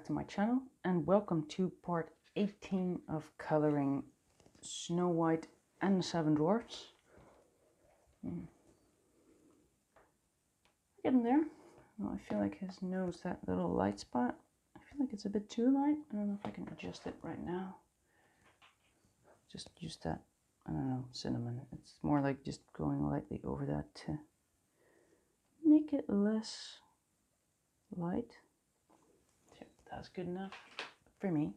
back to my channel and welcome to part 18 of coloring Snow White and the Seven Dwarfs. Getting there. Well, I feel like his nose, that little light spot, I feel like it's a bit too light. I don't know if I can adjust it right now. Just use that, I don't know, cinnamon. It's more like just going lightly over that to make it less light. That's good enough for me.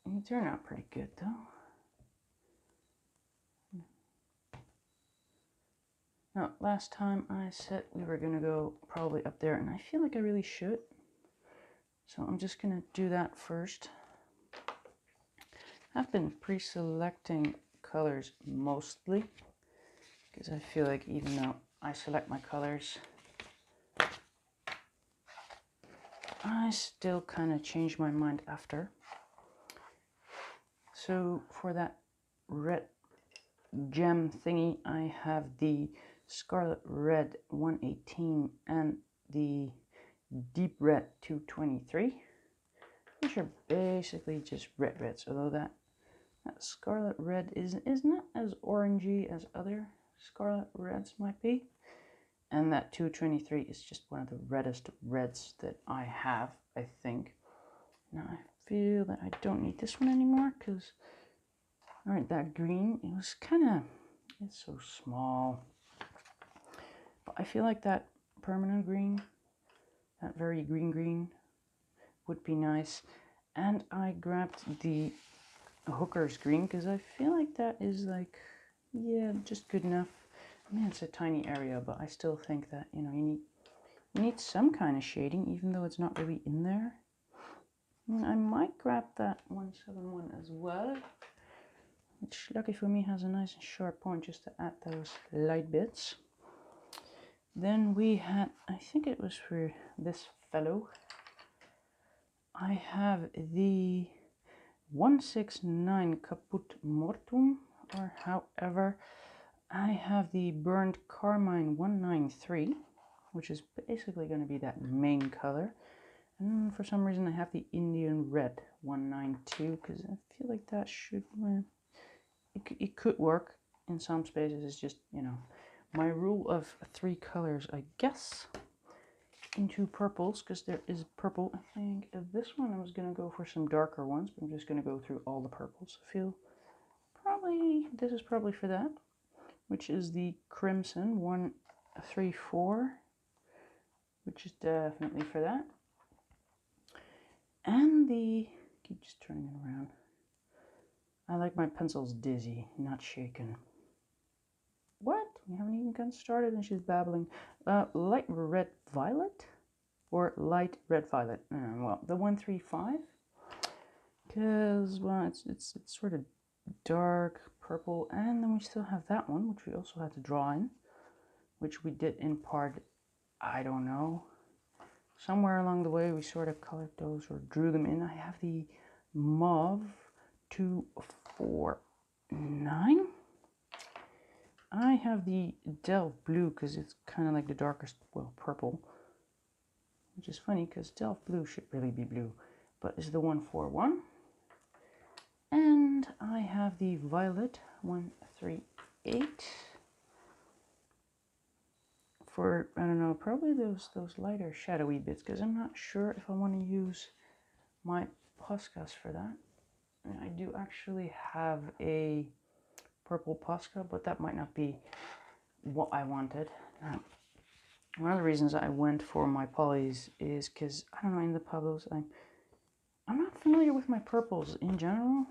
It turned out pretty good though. Now, last time I said we were gonna go probably up there, and I feel like I really should. So I'm just gonna do that first. I've been pre-selecting colors mostly, because I feel like even though I select my colors, I still kind of change my mind after. So for that red gem thingy, I have the Scarlet Red 118 and the Deep Red 223, which are basically just reds, although that Scarlet Red is not as orangey as other Scarlet Reds might be. And that 223 is just one of the reddest reds that I have, I think. Now I feel that I don't need this one anymore because, alright, that green, it was kind of, it's so small. But I feel like that permanent green, that very green would be nice. And I grabbed the Hooker's green because I feel like that is like, yeah, just good enough. I mean, it's a tiny area, but I still think that, you know, you need some kind of shading, even though it's not really in there. And I might grab that 171 as well, which, lucky for me, has a nice and sharp point just to add those light bits. Then we had, I think it was for this fellow, I have the 169 Caput Mortum, or however, I have the Burnt Carmine 193, which is basically going to be that main color. And for some reason I have the Indian Red 192, because I feel like that should, it could work in some spaces. It's just, you know, my rule of 3 colors, I guess, into purples, because there is purple. I think this one I was going to go for some darker ones, but I'm just going to go through all the purples. I feel probably, this is probably for that, which is the Crimson 134, which is definitely for that. And the, keep just turning it around. I like my pencils dizzy, not shaken. What? We haven't even gotten started and she's babbling. Light red violet? Or light red violet? Well, the 135. Because, well, it's sort of dark purple. And then we still have that one, which we also had to draw in. Which we did in part, I don't know. Somewhere along the way we sort of colored those or drew them in. I have the Mauve 249. I have the Delft Blue because it's kind of like the darkest, well, purple. Which is funny because Delft Blue should really be blue, but it's the 141. And I have the Violet 138. For, I don't know, probably those lighter shadowy bits, because I'm not sure if I want to use my Poscas for that. And I do actually have a purple Posca, but that might not be what I wanted. One of the reasons I went for my polys is because, I don't know, in the Pablos, I'm not familiar with my purples in general.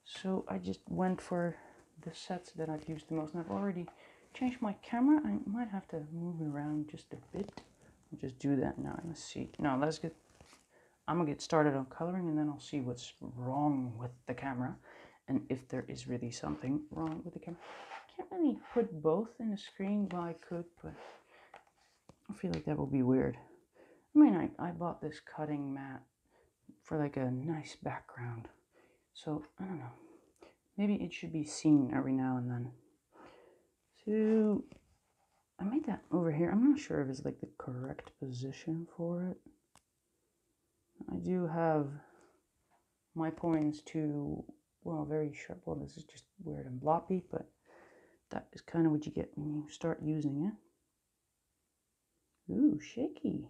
So I just went for the sets that I've used the most, and I've already changed my camera. I might have to move it around just a bit. I'll just do that now. Let's see. No, I'm gonna get started on coloring, and then I'll see what's wrong with the camera, and if there is really something wrong with the camera. I can't really put both in the screen. Well, I could, but I feel like that would be weird. I mean, I bought this cutting mat for like a nice background, so I don't know. Maybe it should be seen every now and then. So I made that over here. I'm not sure if it's like the correct position for it. I do have my points to, well, very sharp. Well, this is just weird and bloppy, but that is kind of what you get when you start using it. Ooh, shaky.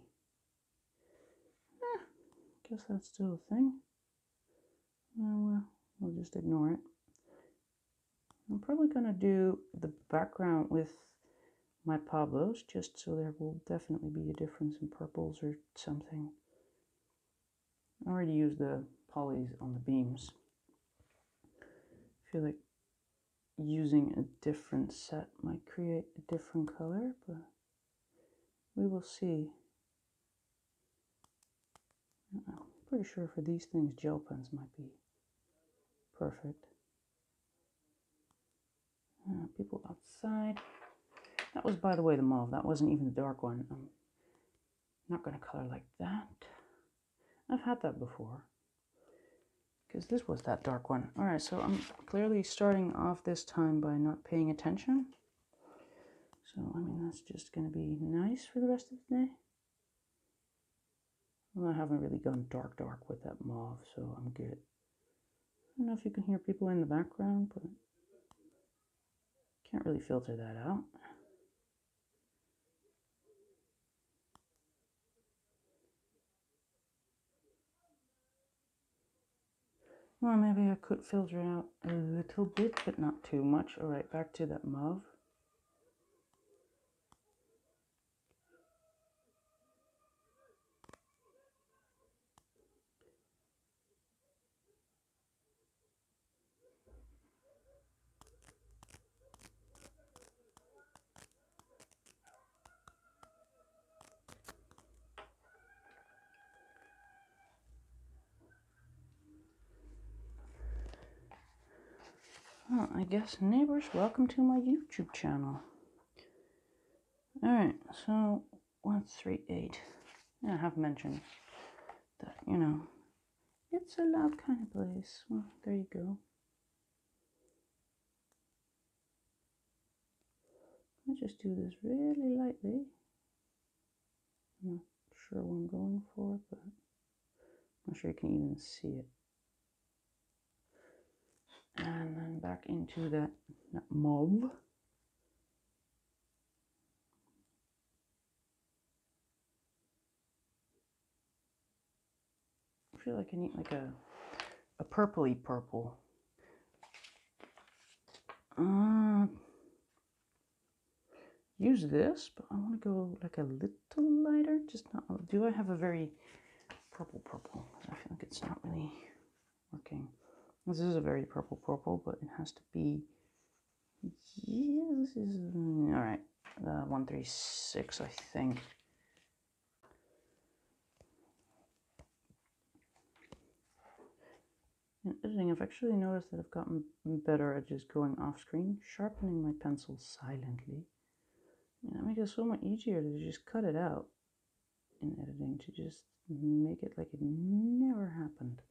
Guess that's still a thing. Well, we'll just ignore it. I'm probably going to do the background with my Pablos, just so there will definitely be a difference in purples or something. I already used the polys on the beams. I feel like using a different set might create a different color, but we will see. I'm pretty sure for these things gel pens might be perfect. People outside. That was, by the way, the mauve. That wasn't even the dark one. I'm not going to color like that. I've had that before, because this was that dark one. All right, so I'm clearly starting off this time by not paying attention. So, I mean, that's just going to be nice for the rest of the day. Well, I haven't really gone dark with that mauve, so I'm good. I don't know if you can hear people in the background, but can't really filter that out. Well, maybe I could filter it out a little bit, but not too much. All right, back to that mauve. Well, I guess neighbors, welcome to my YouTube channel. Alright, so 138. I have mentioned that, you know, it's a loud kind of place. Well, there you go. I'll just do this really lightly. I'm not sure what I'm going for, but I'm not sure you can even see it. And then back into that mauve. I feel like I need like a purpley purple. Use this, but I want to go like a little lighter. Just not. Do I have a very purple? I feel like it's not really working. This is a very purple, but it has to be. Yeah, this is all right. 136, I think. In editing, I've actually noticed that I've gotten better at just going off screen, sharpening my pencil silently. And that makes it so much easier to just cut it out in editing, to just make it like it never happened.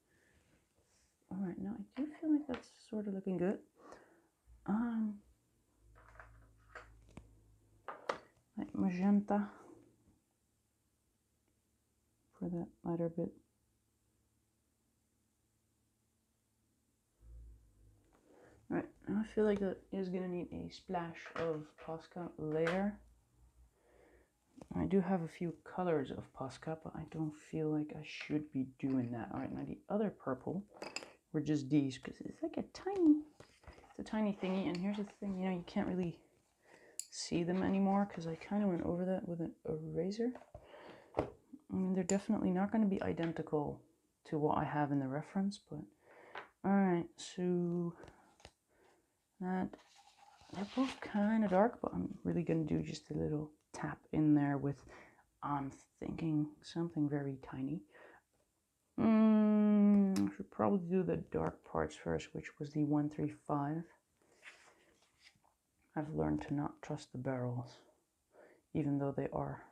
Alright, now I do feel like that's sort of looking good. Like magenta for that lighter bit. Alright, now I feel like that is going to need a splash of Posca later. I do have a few colors of Posca, but I don't feel like I should be doing that. Alright, now the other purple were just these, because it's like a tiny thingy, and here's the thing, you know, you can't really see them anymore, because I kind of went over that with an eraser. I mean, they're definitely not going to be identical to what I have in the reference, but alright, so that they're both kind of dark, but I'm really going to do just a little tap in there with, I'm thinking something very tiny. I should probably do the dark parts first, which was the 135. I've learned to not trust the barrels, even though they are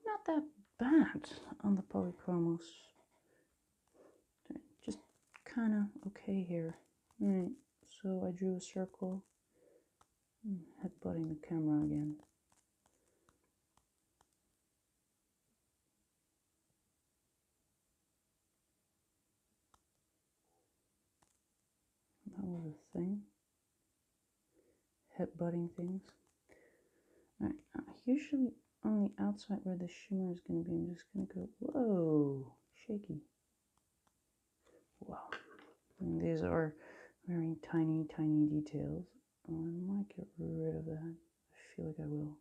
not that bad on the polychromos. They're just kind of okay here. Alright, so I drew a circle. Headbutting the camera again. thing. Headbutting things. Alright, usually on the outside where the shimmer is going to be, I'm just going to go, whoa, shaky. Wow. And these are very tiny, tiny details. I might get rid of that. I feel like I will.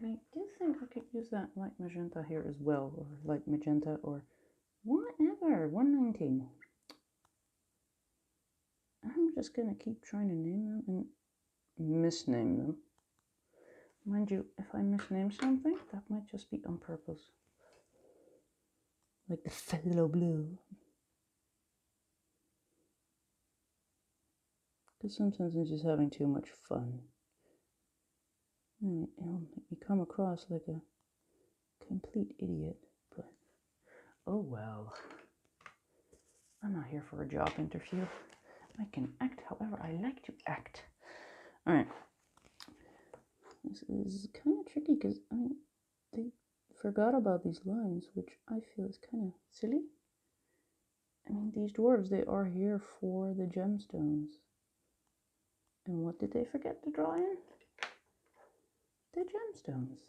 I do think I could use that light magenta here as well, or light magenta, or whatever, 119. I'm just gonna keep trying to name them and misname them. Mind you, if I misname something, that might just be on purpose. Like the phthalo blue. Because sometimes I'm just having too much fun. And it'll make me come across like a complete idiot, but oh well. I'm not here for a job interview. I can act however I like to act. Alright. This is kind of tricky because, I mean, they forgot about these lines, which I feel is kind of silly. I mean, these dwarves, they are here for the gemstones. And what did they forget to draw in? The gemstones.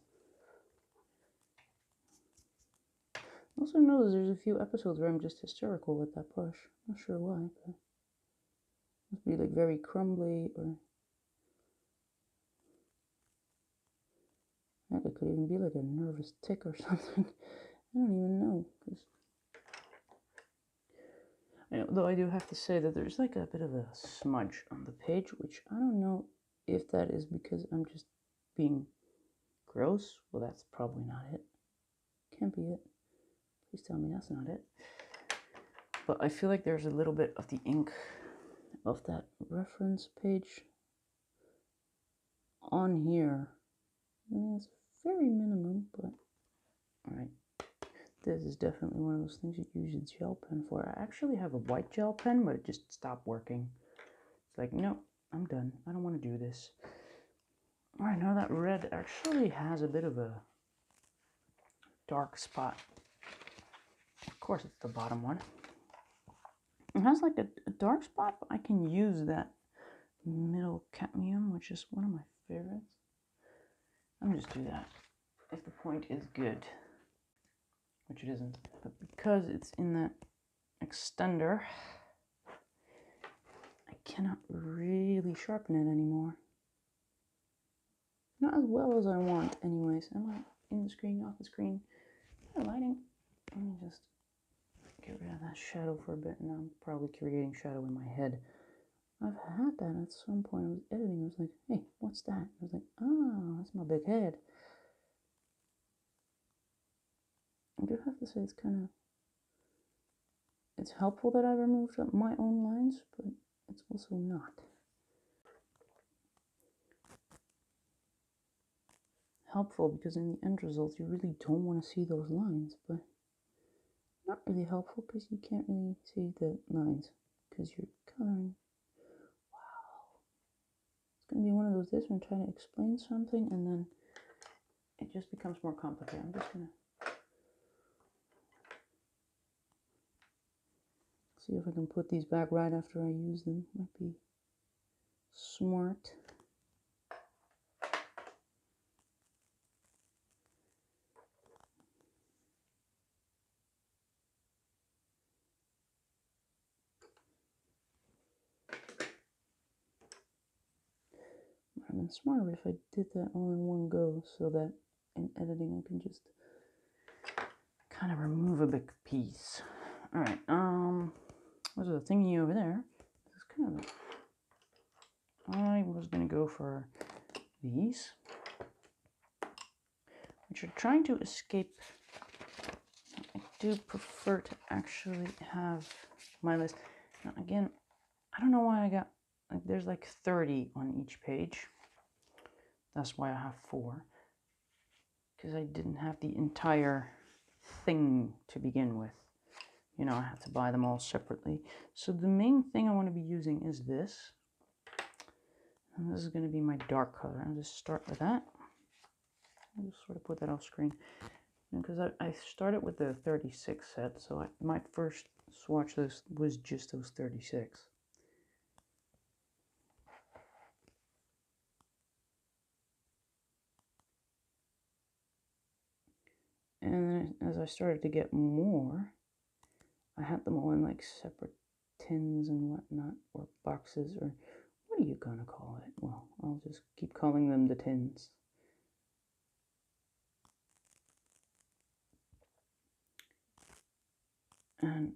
Also notice there's a few episodes where I'm just hysterical with that brush. Not sure why, but it must be like very crumbly, or heck, it could even be like a nervous tick or something. I don't even know. Though I do have to say that there's like a bit of a smudge on the page, which I don't know if that is because I'm just being gross. Well, that's probably not it. Can't be it. Please tell me that's not it. But I feel like there's a little bit of the ink of that reference page on here. I mean, it's very minimum, but alright. This is definitely one of those things you use a gel pen for. I actually have a white gel pen, but it just stopped working. It's like, no, I'm done. I don't want to do this. Alright, now that red actually has a bit of a dark spot. Of course, it's the bottom one. It has like a dark spot, but I can use that middle cadmium, which is one of my favorites. I'm just do that if the point is good, which it isn't. But because it's in that extender, I cannot really sharpen it anymore. Not as well as I want, anyways. Am I in the screen, off the screen? Lighting. Let me just get rid of that shadow for a bit. Now I'm probably creating shadow in my head. I've had that at some point. I was editing. I was like, hey, what's that? I was like, oh, that's my big head. I do have to say it's helpful that I removed my own lines, but it's also not. Helpful because in the end result you really don't want to see those lines, but not really helpful because you can't really see the lines because you're coloring. Wow. It's going to be one of those days when I'm trying to explain something and then it just becomes more complicated. I'm just going to see if I can put these back right after I use them. Might be smart. Might have been smarter if I did that all in one go so that in editing I can just kind of remove a big piece. Alright, there's a thingy over there. This is kind of I was gonna go for these, which are trying to escape. I do prefer to actually have my list. Now again, I don't know why I got, like, there's like 30 on each page. That's why I have 4. Because I didn't have the entire thing to begin with. You know, I had to buy them all separately. So the main thing I want to be using is this. And this is going to be my dark color. I'll just start with that. I'll just sort of put that off screen. because I started with the 36 set, so my first swatch list was just those 36. And then as I started to get more, I had them all in like separate tins and whatnot, or boxes, or what are you gonna call it? Well, I'll just keep calling them the tins. And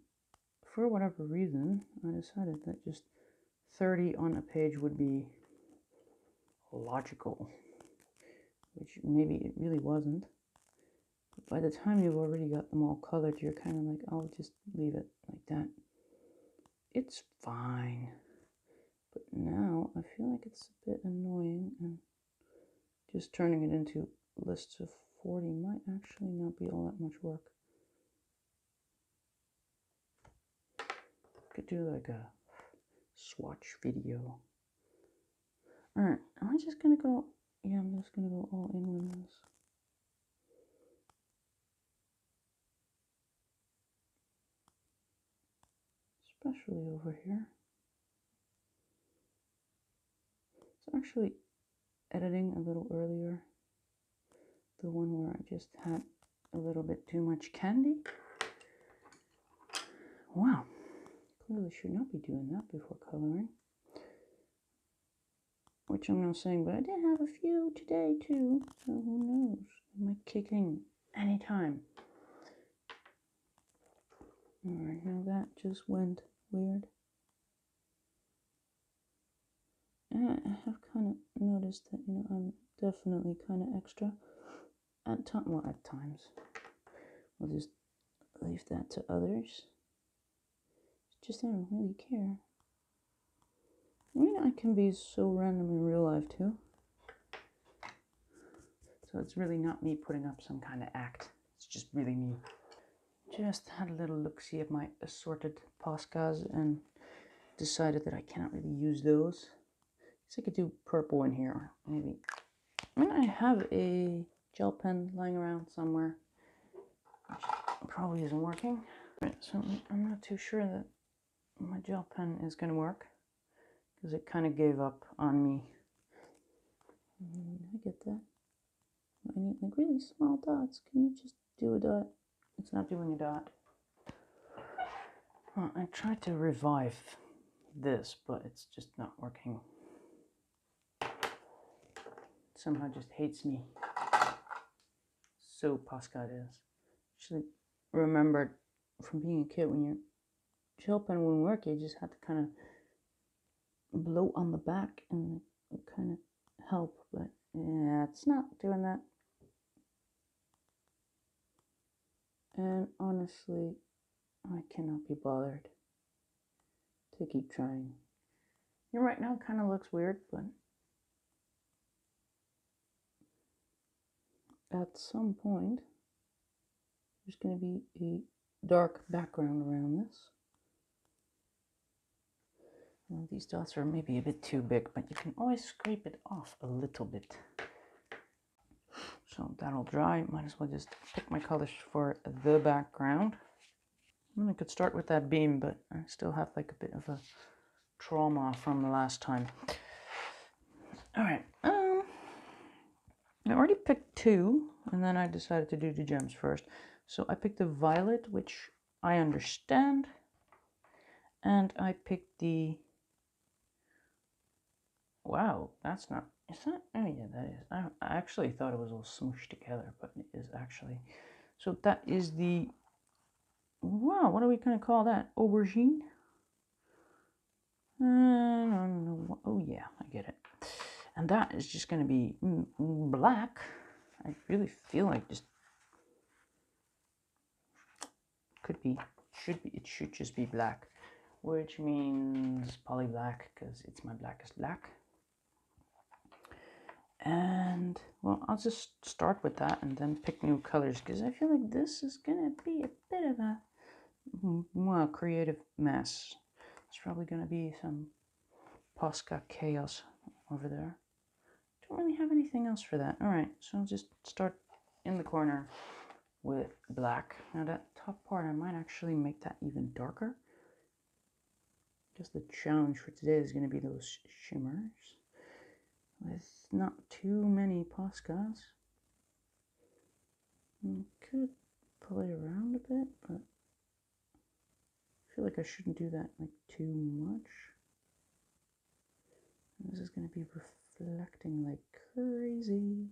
for whatever reason, I decided that just 30 on a page would be logical, which maybe it really wasn't. But by the time you've already got them all colored, you're kind of like, I'll just leave it like that. It's fine. But now I feel like it's a bit annoying, and just turning it into lists of 40 might actually not be all that much work. Could do like a swatch video. Alright, am I just gonna go, yeah, I'm just gonna go all in with this. Especially over here. It's actually editing a little earlier. The one where I just had a little bit too much candy. Wow, clearly should not be doing that before coloring. Which I'm not saying, but I did have a few today too, so who knows? It might kick in anytime. Alright, now that just went weird. And I have kind of noticed that, you know, I'm definitely kind of extra at times. I'll just leave that to others. It's just I don't really care. I mean, I can be so random in real life too. So it's really not me putting up some kind of act. It's just really me. Just had a little look-see at my assorted Poscas and decided that I cannot really use those. Guess I could do purple in here, maybe. I mean, I have a gel pen lying around somewhere, which probably isn't working. Right, so I'm not too sure that my gel pen is going to work, because it kind of gave up on me. I get that. I need like really small dots. Can you just do a dot? It's not doing a dot. Well, I tried to revive this, but it's just not working. It somehow just hates me. So Posca is. Actually remembered from being a kid, when your gel pen wouldn't work, you just had to kind of blow on the back and it kind of help, but yeah, it's not doing that. And honestly, I cannot be bothered to keep trying. You know, right now it kind of looks weird, but at some point there's going to be a dark background around this. Well, these dots are maybe a bit too big, but you can always scrape it off a little bit. So that'll dry. Might as well just pick my colors for the background. I could start with that beam, but I still have like a bit of a trauma from the last time. Alright, I already picked two, and then I decided to do the gems first. So I picked the violet, which I understand, and I picked the... Wow, that's not... Is that... Oh yeah, that is. I actually thought it was all smooshed together, but it is actually... So that is the... Wow, what are we going to call that? Aubergine? No. Oh yeah, I get it. And that is just going to be black. I really feel like just... Could be, should be, it should just be black. Which means poly black, because it's my blackest black. And, well, I'll just start with that and then pick new colors, because I feel like this is going to be a bit of a, well, creative mess. It's probably going to be some Posca chaos over there. Don't really have anything else for that. Alright, so I'll just start in the corner. with black. Now that top part, I might actually make that even darker. Just the challenge for today is going to be those shimmers with not too many Poscas. I could play around a bit, but I feel like I shouldn't do that like too much. This is going to be reflecting like crazy.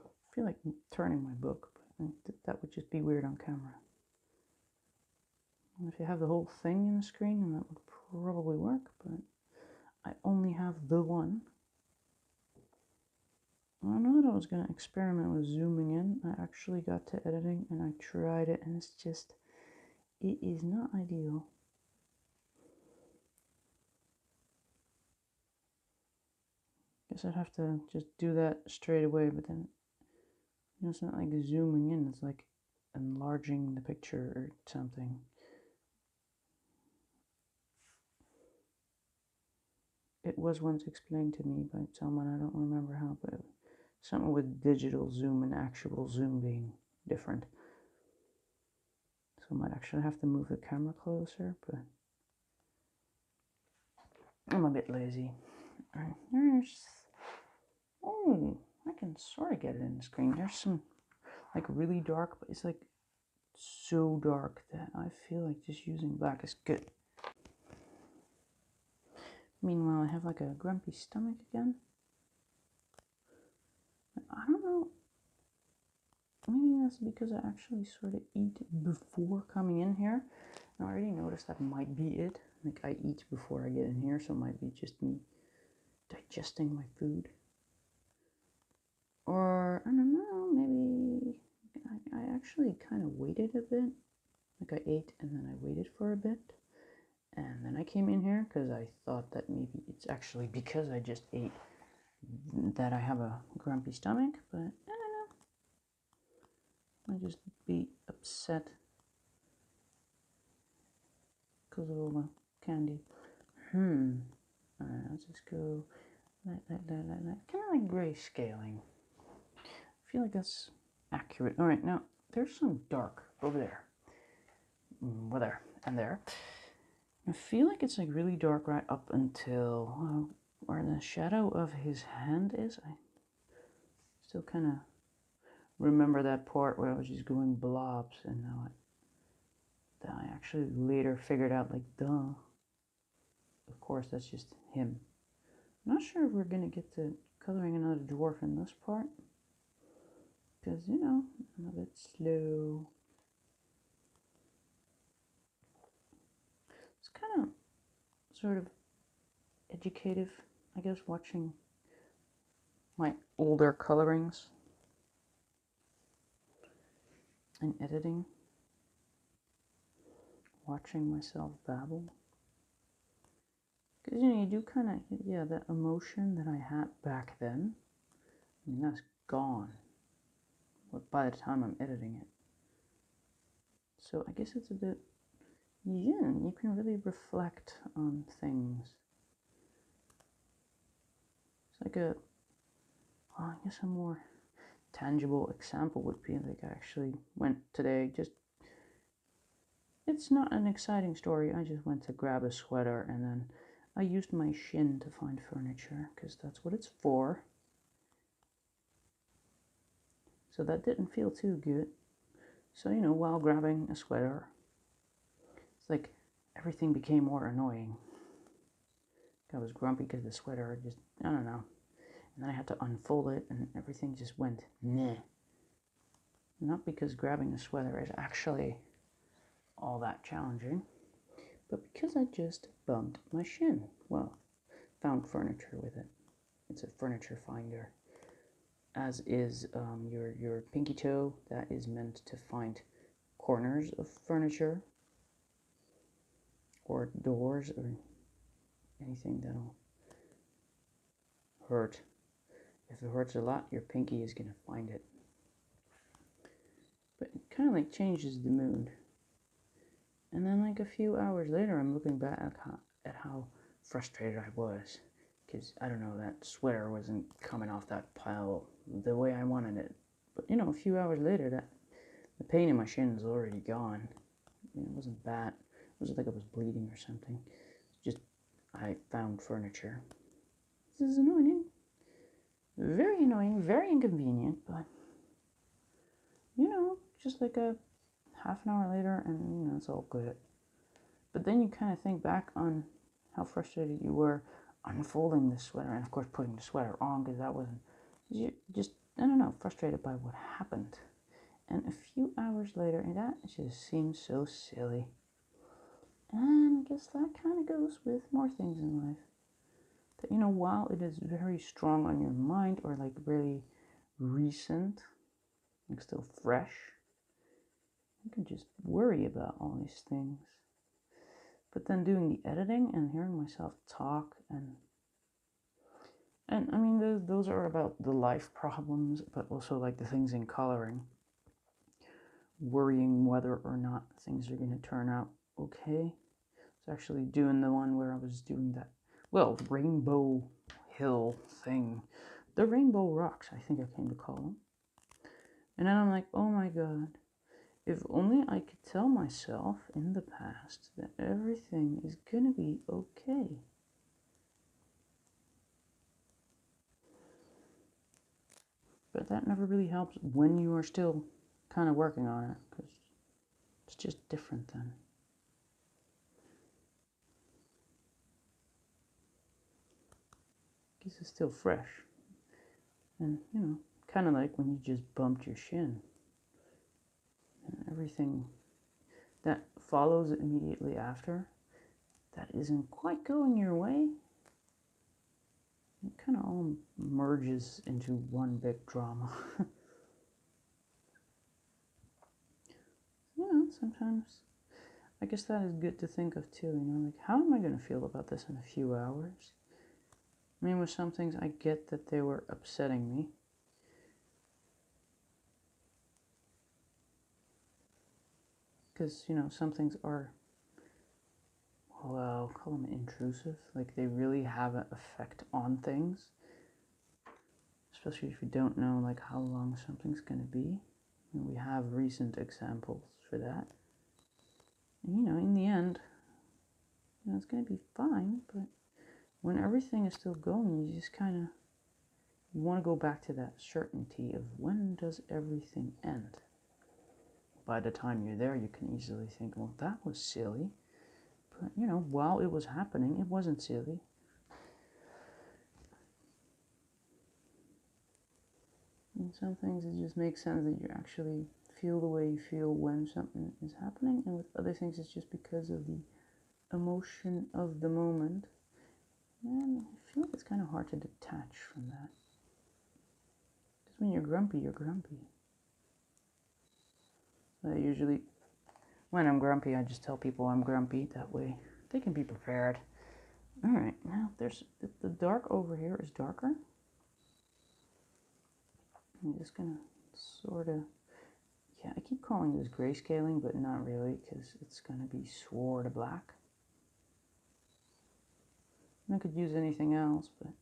I feel like turning my book, but that would just be weird on camera. And if you have the whole thing in the screen, then that would probably work, but I only have the one. I know that I was going to experiment with zooming in. I actually got to editing and I tried it, and it's just, it is not ideal. Guess I'd have to just do that straight away, but then, you know, it's not like zooming in, it's like enlarging the picture or something. It was once explained to me by someone, I don't remember how, but something with digital zoom and actual zoom being different. So I might actually have to move the camera closer, but I'm a bit lazy. Alright, there's, oh, I can sort of get it in the screen. There's some like really dark, but it's like so dark that I feel like just using black is good. Meanwhile, I have like a grumpy stomach again. I don't know. Maybe that's because I actually sort of eat before coming in here. Now, I already noticed that might be it. Like, I eat before I get in here, so it might be just me digesting my food. Or, I don't know, maybe I actually kind of waited a bit. Like, I ate and then I waited for a bit. And then I came in here because I thought that maybe it's actually because I just ate that I have a grumpy stomach, but I don't know. I'd just be upset because of all the candy. Alright, let's just go that. Kind of like grayscaling. I feel like that's accurate. Alright, now there's some dark over there. Well, there and there. I feel like it's like really dark right up until where the shadow of his hand is. I still kind of remember that part where I was just going blobs, and now I actually later figured out, like, duh. Of course, that's just him. I'm not sure if we're going to get to coloring another dwarf in this part, because, you know, I'm a bit slow. It's kind of sort of educative, I guess, watching my older colorings and editing, watching myself babble. Because, you know, you do kind of, yeah, that emotion that I had back then, I mean, that's gone by the time I'm editing it. So I guess it's a bit, yeah, you can really reflect on things. It's like a, well, I guess a more tangible example would be like I actually went today, just, it's not an exciting story, I just went to grab a sweater and then I used my shin to find furniture, because that's what it's for. So that didn't feel too good. So, you know, while grabbing a sweater, it's like everything became more annoying. I was grumpy because the sweater just, I don't know. And then I had to unfold it and everything just went meh. Not because grabbing a sweater is actually all that challenging, but because I just bumped my shin. Well, found furniture with it. It's a furniture finder. As is your pinky toe, that is meant to find corners of furniture or doors or anything that'll hurt. If it hurts a lot, your pinky is going to find it. But it kind of like changes the mood. And then like a few hours later, I'm looking back at how frustrated I was. because I don't know, that sweater wasn't coming off that pile the way I wanted it. But you know, a few hours later, the pain in my shin is already gone. You know, it wasn't bad. It wasn't like I was bleeding or something. Just I found furniture. This is annoying. Very annoying, very inconvenient, but you know, just like a half an hour later, and you know, it's all good. But then you kind of think back on how frustrated you were unfolding the sweater, and of course putting the sweater on, because that wasn't, you just, I don't know, frustrated by what happened. And a few hours later, and that just seems so silly. And I guess that kind of goes with more things in life. That, you know, while it is very strong on your mind, or like really recent, like still fresh, you can just worry about all these things. But then doing the editing and hearing myself talk, and I mean, those are about the life problems, but also like the things in coloring. Worrying whether or not things are going to turn out okay. I was actually doing the one where I was doing that, well, Rainbow Hill thing. The Rainbow Rocks, I think I came to call them. And then I'm like, oh my god, if only I could tell myself in the past that everything is gonna be okay. But that never really helps when you are still kind of working on it, because it's just different then. Because it's still fresh. And, you know, kind of like when you just bumped your shin. And everything that follows immediately after, that isn't quite going your way, it kind of all merges into one big drama. You know, sometimes I guess that is good to think of too, you know, like how am I going to feel about this in a few hours? I mean, with some things I get that they were upsetting me. Because, you know, some things are, well, I'll call them intrusive. Like they really have an effect on things. Especially if you don't know like how long something's going to be. And we have recent examples for that. And, you know, in the end, you know, it's going to be fine, but when everything is still going, you just kind of, you want to go back to that certainty of when does everything end? By the time you're there, you can easily think, well, that was silly. But, you know, while it was happening, it wasn't silly. And some things, it just makes sense that you actually feel the way you feel when something is happening. And with other things, it's just because of the emotion of the moment. And I feel like it's kind of hard to detach from that. Because when you're grumpy, you're grumpy. So I usually, when I'm grumpy, I just tell people I'm grumpy. That way they can be prepared. Alright, now there's the dark over here is darker. I'm just gonna sort of, yeah, I keep calling this grayscaling, but not really, because it's gonna be sword black. I could use anything else, but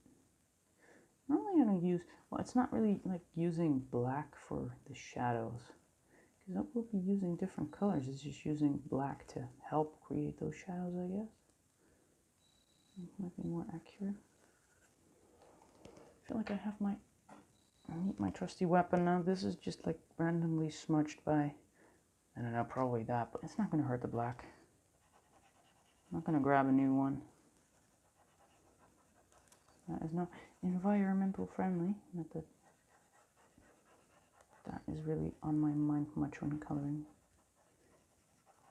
normally I don't use, well, it's not really like using black for the shadows, because I will be using different colors. It's just using black to help create those shadows, I guess. It might be more accurate. I feel like I have my trusty weapon now. This is just like randomly smudged by, I don't know, probably that, but it's not going to hurt the black. I'm not going to grab a new one. That is not environmental friendly. Not that that is really on my mind much when coloring.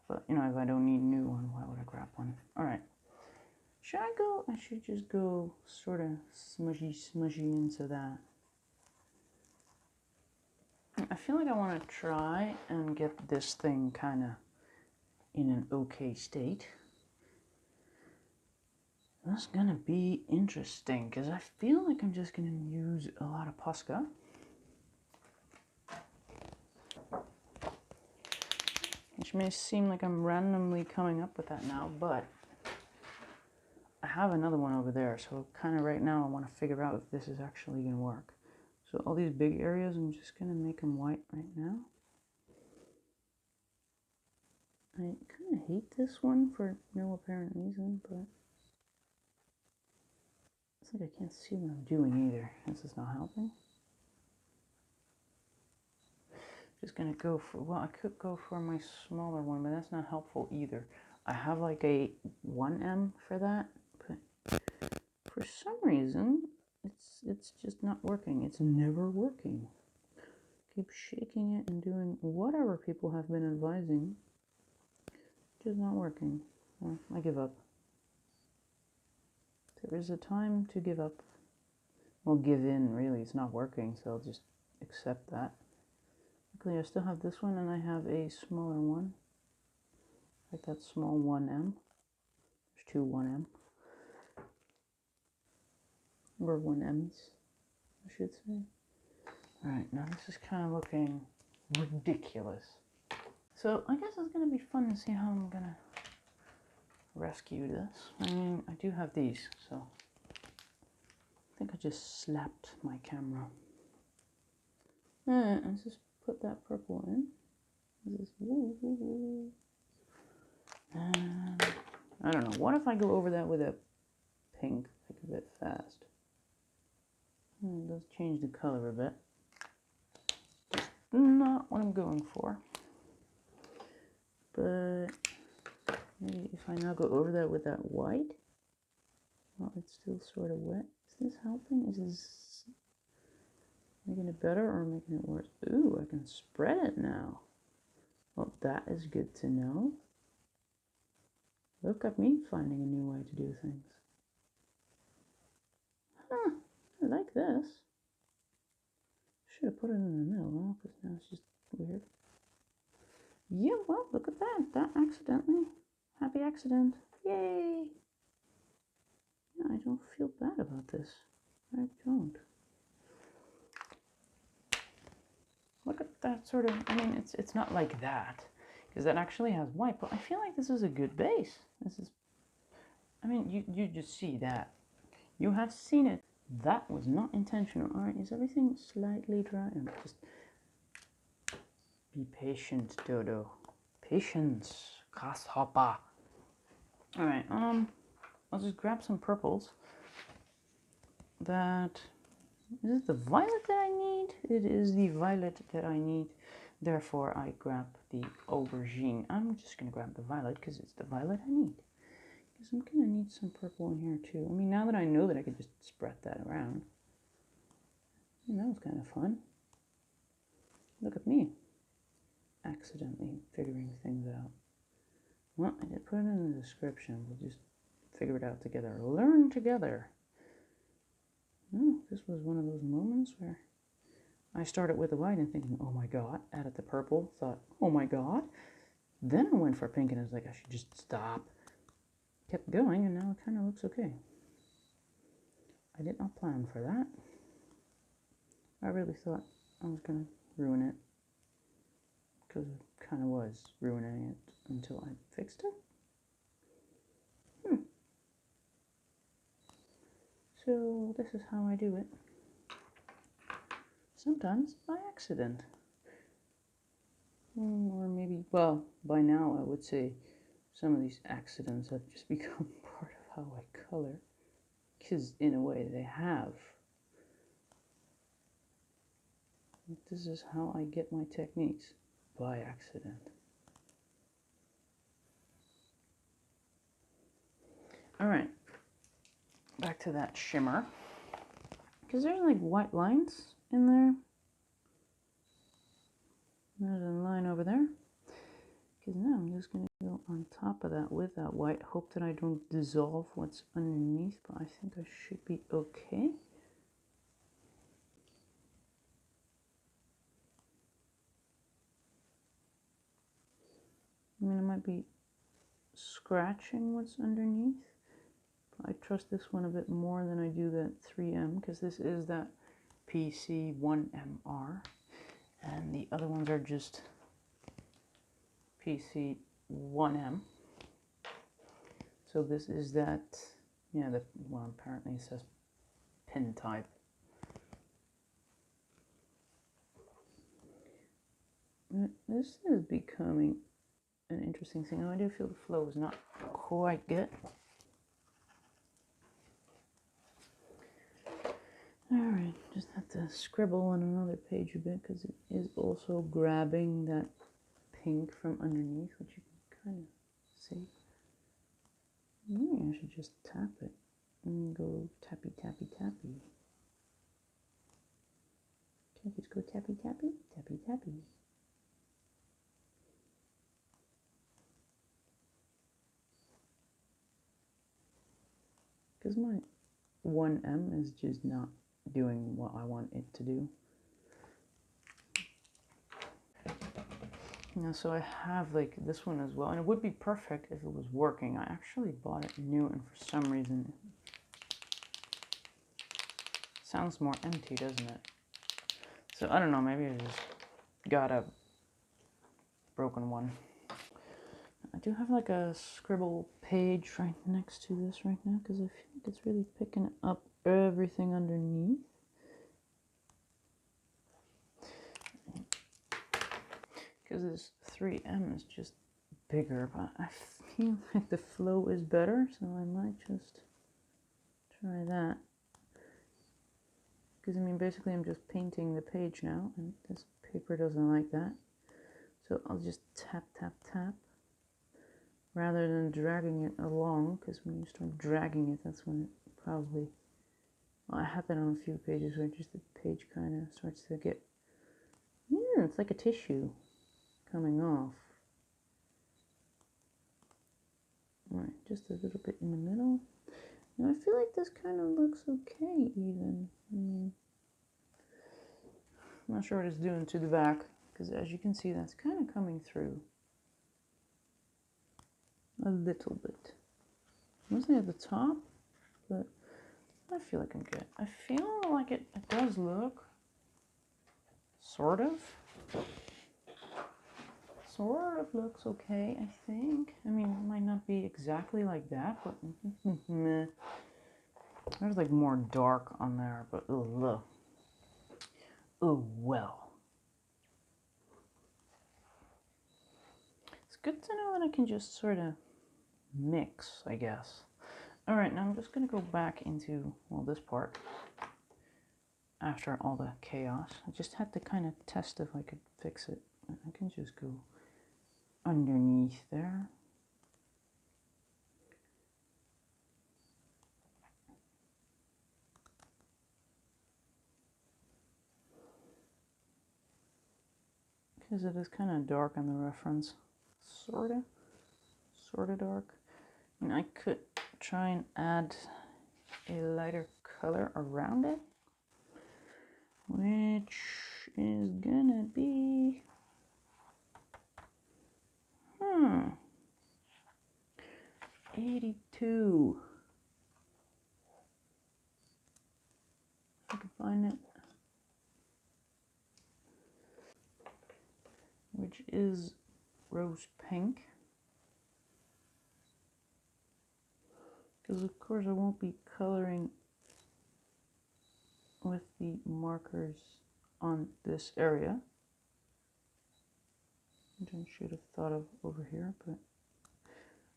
But, you know, if I don't need a new one, why would I grab one? Alright. Should I go? I should just go sort of smushy into that. I feel like I want to try and get this thing kind of in an okay state. That's gonna be interesting, because I feel like I'm just gonna use a lot of Posca. Which may seem like I'm randomly coming up with that now, but I have another one over there, so kind of right now I want to figure out if this is actually going to work. So all these big areas, I'm just going to make them white right now. I kind of hate this one for no apparent reason, but it's like I can't see what I'm doing either. This is not helping. Just gonna go for, well, I could go for my smaller one, but that's not helpful either. I have like a 1M for that, but for some reason, it's just not working. It's never working. Keep shaking it and doing whatever people have been advising. Just not working. Well, I give up. There is a time to give up. Well, give in, really. It's not working, so I'll just accept that. Luckily, I still have this one, and I have a smaller one. Like that small 1M. There's two 1M. Or 1Ms, I should say. Alright, now this is kind of looking ridiculous. So, I guess it's going to be fun to see how I'm going to rescue this. I mean, I do have these, so I think I just slapped my camera. Let's just put that purple in. And I don't know. What if I go over that with a pink, like a bit fast? It does change the color a bit. Just not what I'm going for. But maybe if I now go over that with that white, well, it's still sort of wet. Is this helping? Is this making it better or making it worse? Ooh, I can spread it now. Well, that is good to know. Look at me finding a new way to do things. Huh, I like this. Should have put it in the middle, well, because now it's just weird. Yeah, well, look at that. That accidentally. Happy accident. Yay! Yeah, I don't feel bad about this. I don't. Look at that sort of, I mean, it's not like that, because that actually has white, but I feel like this is a good base. This is, I mean, you just see that. You have seen it. That was not intentional. Alright, is everything slightly dry? Just be patient, Dodo. Patience, grasshopper. Alright, I'll just grab some purples. That, is it the violet that I need? It is the violet that I need. Therefore, I grab the aubergine. I'm just going to grab the violet because it's the violet I need. Because I'm going to need some purple in here too. I mean, now that I know that I could just spread that around. And that was kind of fun. Look at me. Accidentally figuring things out. Well, I did put it in the description. We'll just figure it out together. Learn together. No, this was one of those moments where I started with the white and thinking, oh my god, added the purple, thought, oh my god. Then I went for pink and I was like, I should just stop. Kept going and now it kind of looks okay. I did not plan for that. I really thought I was going to ruin it. Because I kind of was ruining it until I fixed it. So this is how I do it. Sometimes by accident. Or maybe, well, by now I would say some of these accidents have just become part of how I color. Because in a way they have. This is how I get my techniques. By accident. Alright. Back to that shimmer. Because there's like white lines in there. There's a line over there. Because now I'm just going to go on top of that with that white. Hope that I don't dissolve what's underneath, but I think I should be okay. I mean, I might be scratching what's underneath. But I trust this one a bit more than I do that 3M, because this is that PC1MR. And the other ones are just PC1M. So this is that Yeah, well, apparently it says pin type. This is becoming an interesting thing. I do feel the flow is not quite good. Alright, just have to scribble on another page a bit because it is also grabbing that pink from underneath, which you can kind of see. Maybe I should just tap it and go tappy, tappy, tappy. Can I just go tappy, tappy, tappy, tappy? Because my 1M is just not doing what I want it to do. Yeah, so I have like this one as well, and it would be perfect if it was working. I actually bought it new, and for some reason it sounds more empty, doesn't it? So I don't know, maybe I just got a broken one. I do have like a scribble page right next to this right now because I feel like it's really picking up everything underneath. Because this 3M is just bigger, but I feel like the flow is better, so I might just try that. Because I mean, basically I'm just painting the page now, and this paper doesn't like that. So I'll just tap, tap, tap, rather than dragging it along, because when you start dragging it, that's when it probably, well, I have that on a few pages where just the page kind of starts to get, yeah, it's like a tissue coming off. Alright, just a little bit in the middle. Now I feel like this kind of looks okay even. I mean, I'm not sure what it's doing to the back, because as you can see, that's kind of coming through a little bit. Mostly at the top, but I feel like I'm good. I feel like it does look sort of looks okay, I think. I mean, it might not be exactly like that, but meh. There's like more dark on there, but ugh. Oh well. It's good to know that I can just sort of mix, I guess. Alright, now I'm just going to go back into, well, this part after all the chaos. I just had to kind of test if I could fix it. I can just go underneath there. Because it is kind of dark on the reference. Sort of dark. And I could try and add a lighter color around it, which is gonna be 82. If I can find it. Which is rose pink. Because of course I won't be coloring with the markers on this area, which I should have thought of over here, but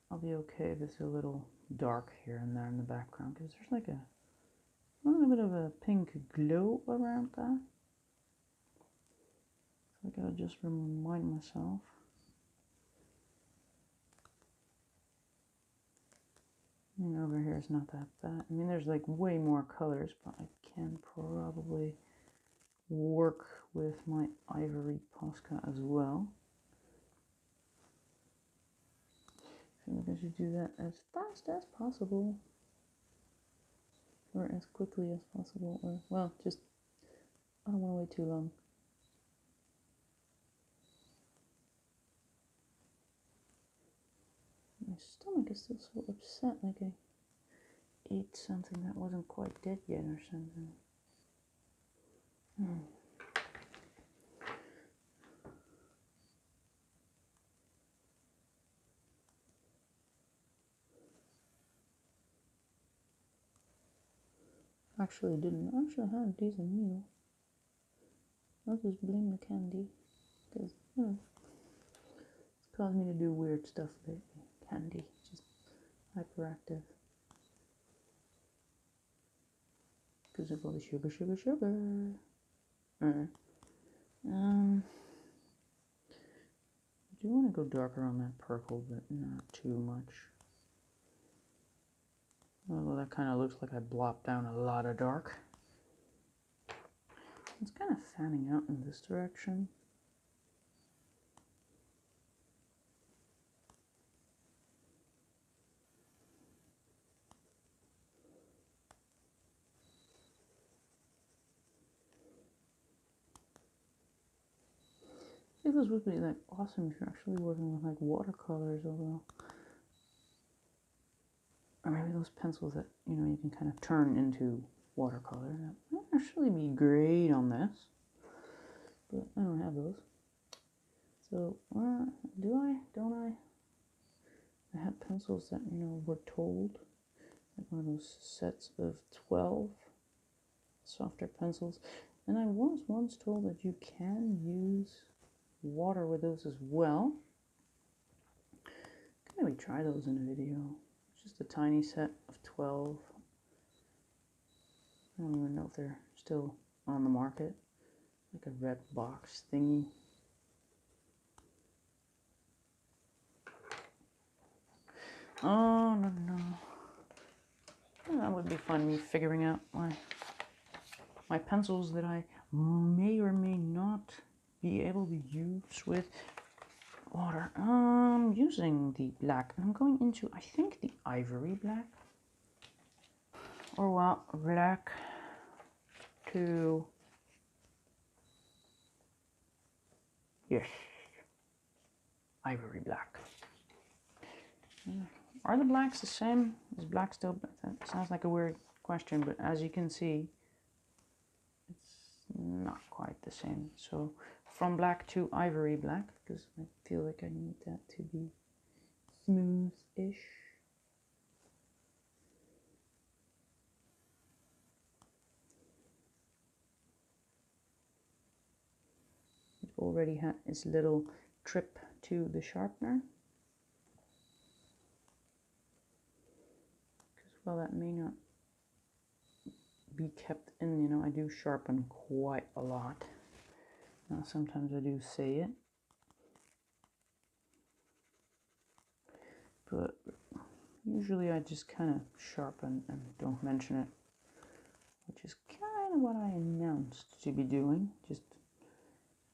I'll be okay if it's a little dark here and there in the background, because there's like a little bit of a pink glow around that. So I gotta just remind myself. And over here it's not that bad. I mean, there's like way more colors, but I can probably work with my ivory Posca as well. I feel like I should do that as fast as possible, or as quickly as possible, or, well, just, I don't want to wait too long. My stomach is still so upset, like I ate something that wasn't quite dead yet or something. Actually didn't. Actually had a decent meal. I'll just blame the candy. Because, you know, it's caused me to do weird stuff lately. Candy. Just hyperactive. Because of all the sugar, sugar, sugar. Alright. I do want to go darker on that purple, but not too much. Although that kind of looks like I blopped down a lot of dark. It's kind of fanning out in this direction. I think this would be like awesome if you're actually working with like watercolors, although, or maybe those pencils that, you know, you can kind of turn into watercolor. That might actually be great on this, but I don't have those. So, do I? Don't I? I have pencils that, you know, were told, like one of those sets of 12 softer pencils, and I was once told that you can use water with those as well. Can maybe try those in a video. Just a tiny set of 12. I don't even know if they're still on the market. Like a red box thingy. Oh, no, no. Yeah, that would be fun, me figuring out my pencils that I may or may not be able to use with water. Using the black. I'm going into, I think, the ivory black. Or well, black to, yes, ivory black. Are the blacks the same? Is black still, that sounds like a weird question, but as you can see, it's not quite the same. So from black to ivory black, because I feel like I need that to be smooth-ish. It already had its little trip to the sharpener. Because while that may not be kept in, you know, I do sharpen quite a lot. Now sometimes I do say it, but usually I just kind of sharpen and don't mention it, which is kind of what I announced to be doing. Just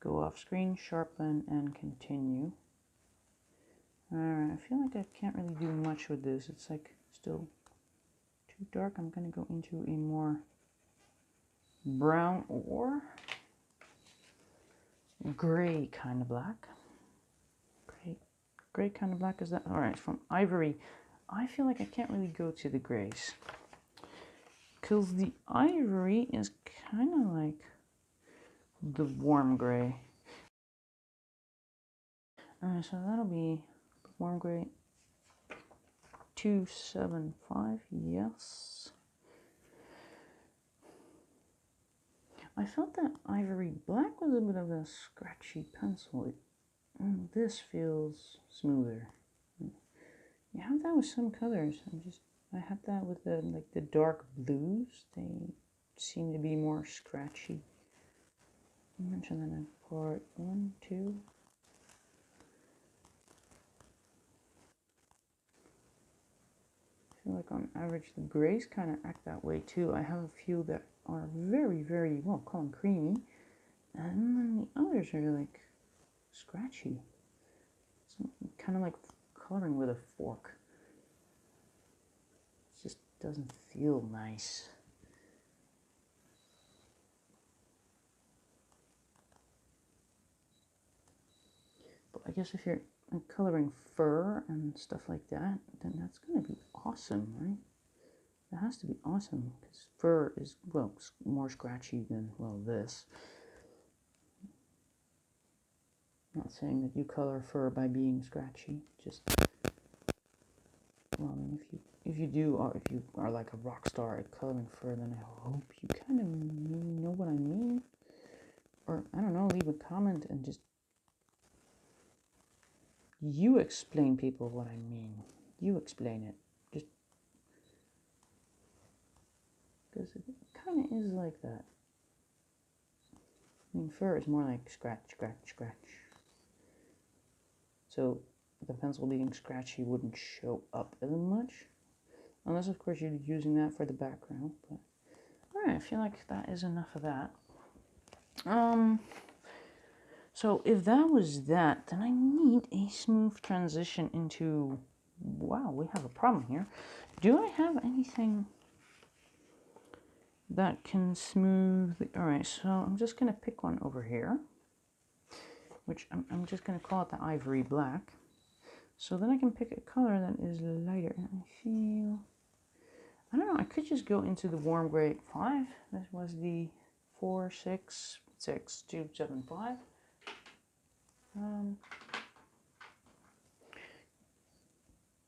go off screen, sharpen, and continue. Alright, I feel like I can't really do much with this. It's like still too dark. I'm going to go into a more brown or gray kind of black. Gray kind of black, is that? Alright, from ivory. I feel like I can't really go to the grays, because the ivory is kind of like the warm gray. Alright, so that'll be warm gray 275, yes. I felt that ivory black was a bit of a scratchy pencil. This feels smoother. You have that with some colors. I have that with the like the dark blues. They seem to be more scratchy. I mentioned that in part 1, 2. I feel like on average the grays kind of act that way too. I have a few that are very, very, well, call them creamy, and then the others are like scratchy. It's kind of like coloring with a fork. It just doesn't feel nice. But I guess if you're coloring fur and stuff like that, then that's going to be awesome, right? It has to be awesome, because fur is, well, more scratchy than, well, this. I'm not saying that you color fur by being scratchy, just well, I mean, if you do, or if you are like a rock star at coloring fur, then I hope you kind of know what I mean. Or, I don't know, leave a comment and just you explain people what I mean. You explain it. Just because it kind of is like that. I mean, fur is more like scratch, scratch, scratch. So the pencil being scratchy wouldn't show up as much. Unless, of course, you're using that for the background. But alright, I feel like that is enough of that. So if that was that, then I need a smooth transition into... Wow, we have a problem here. Do I have anything that can smooth... Alright, so I'm just going to pick one over here. Which I'm just going to call it the ivory black. So then I can pick a color that is lighter. And I feel... I don't know, I could just go into the warm gray 5. This was the 466275.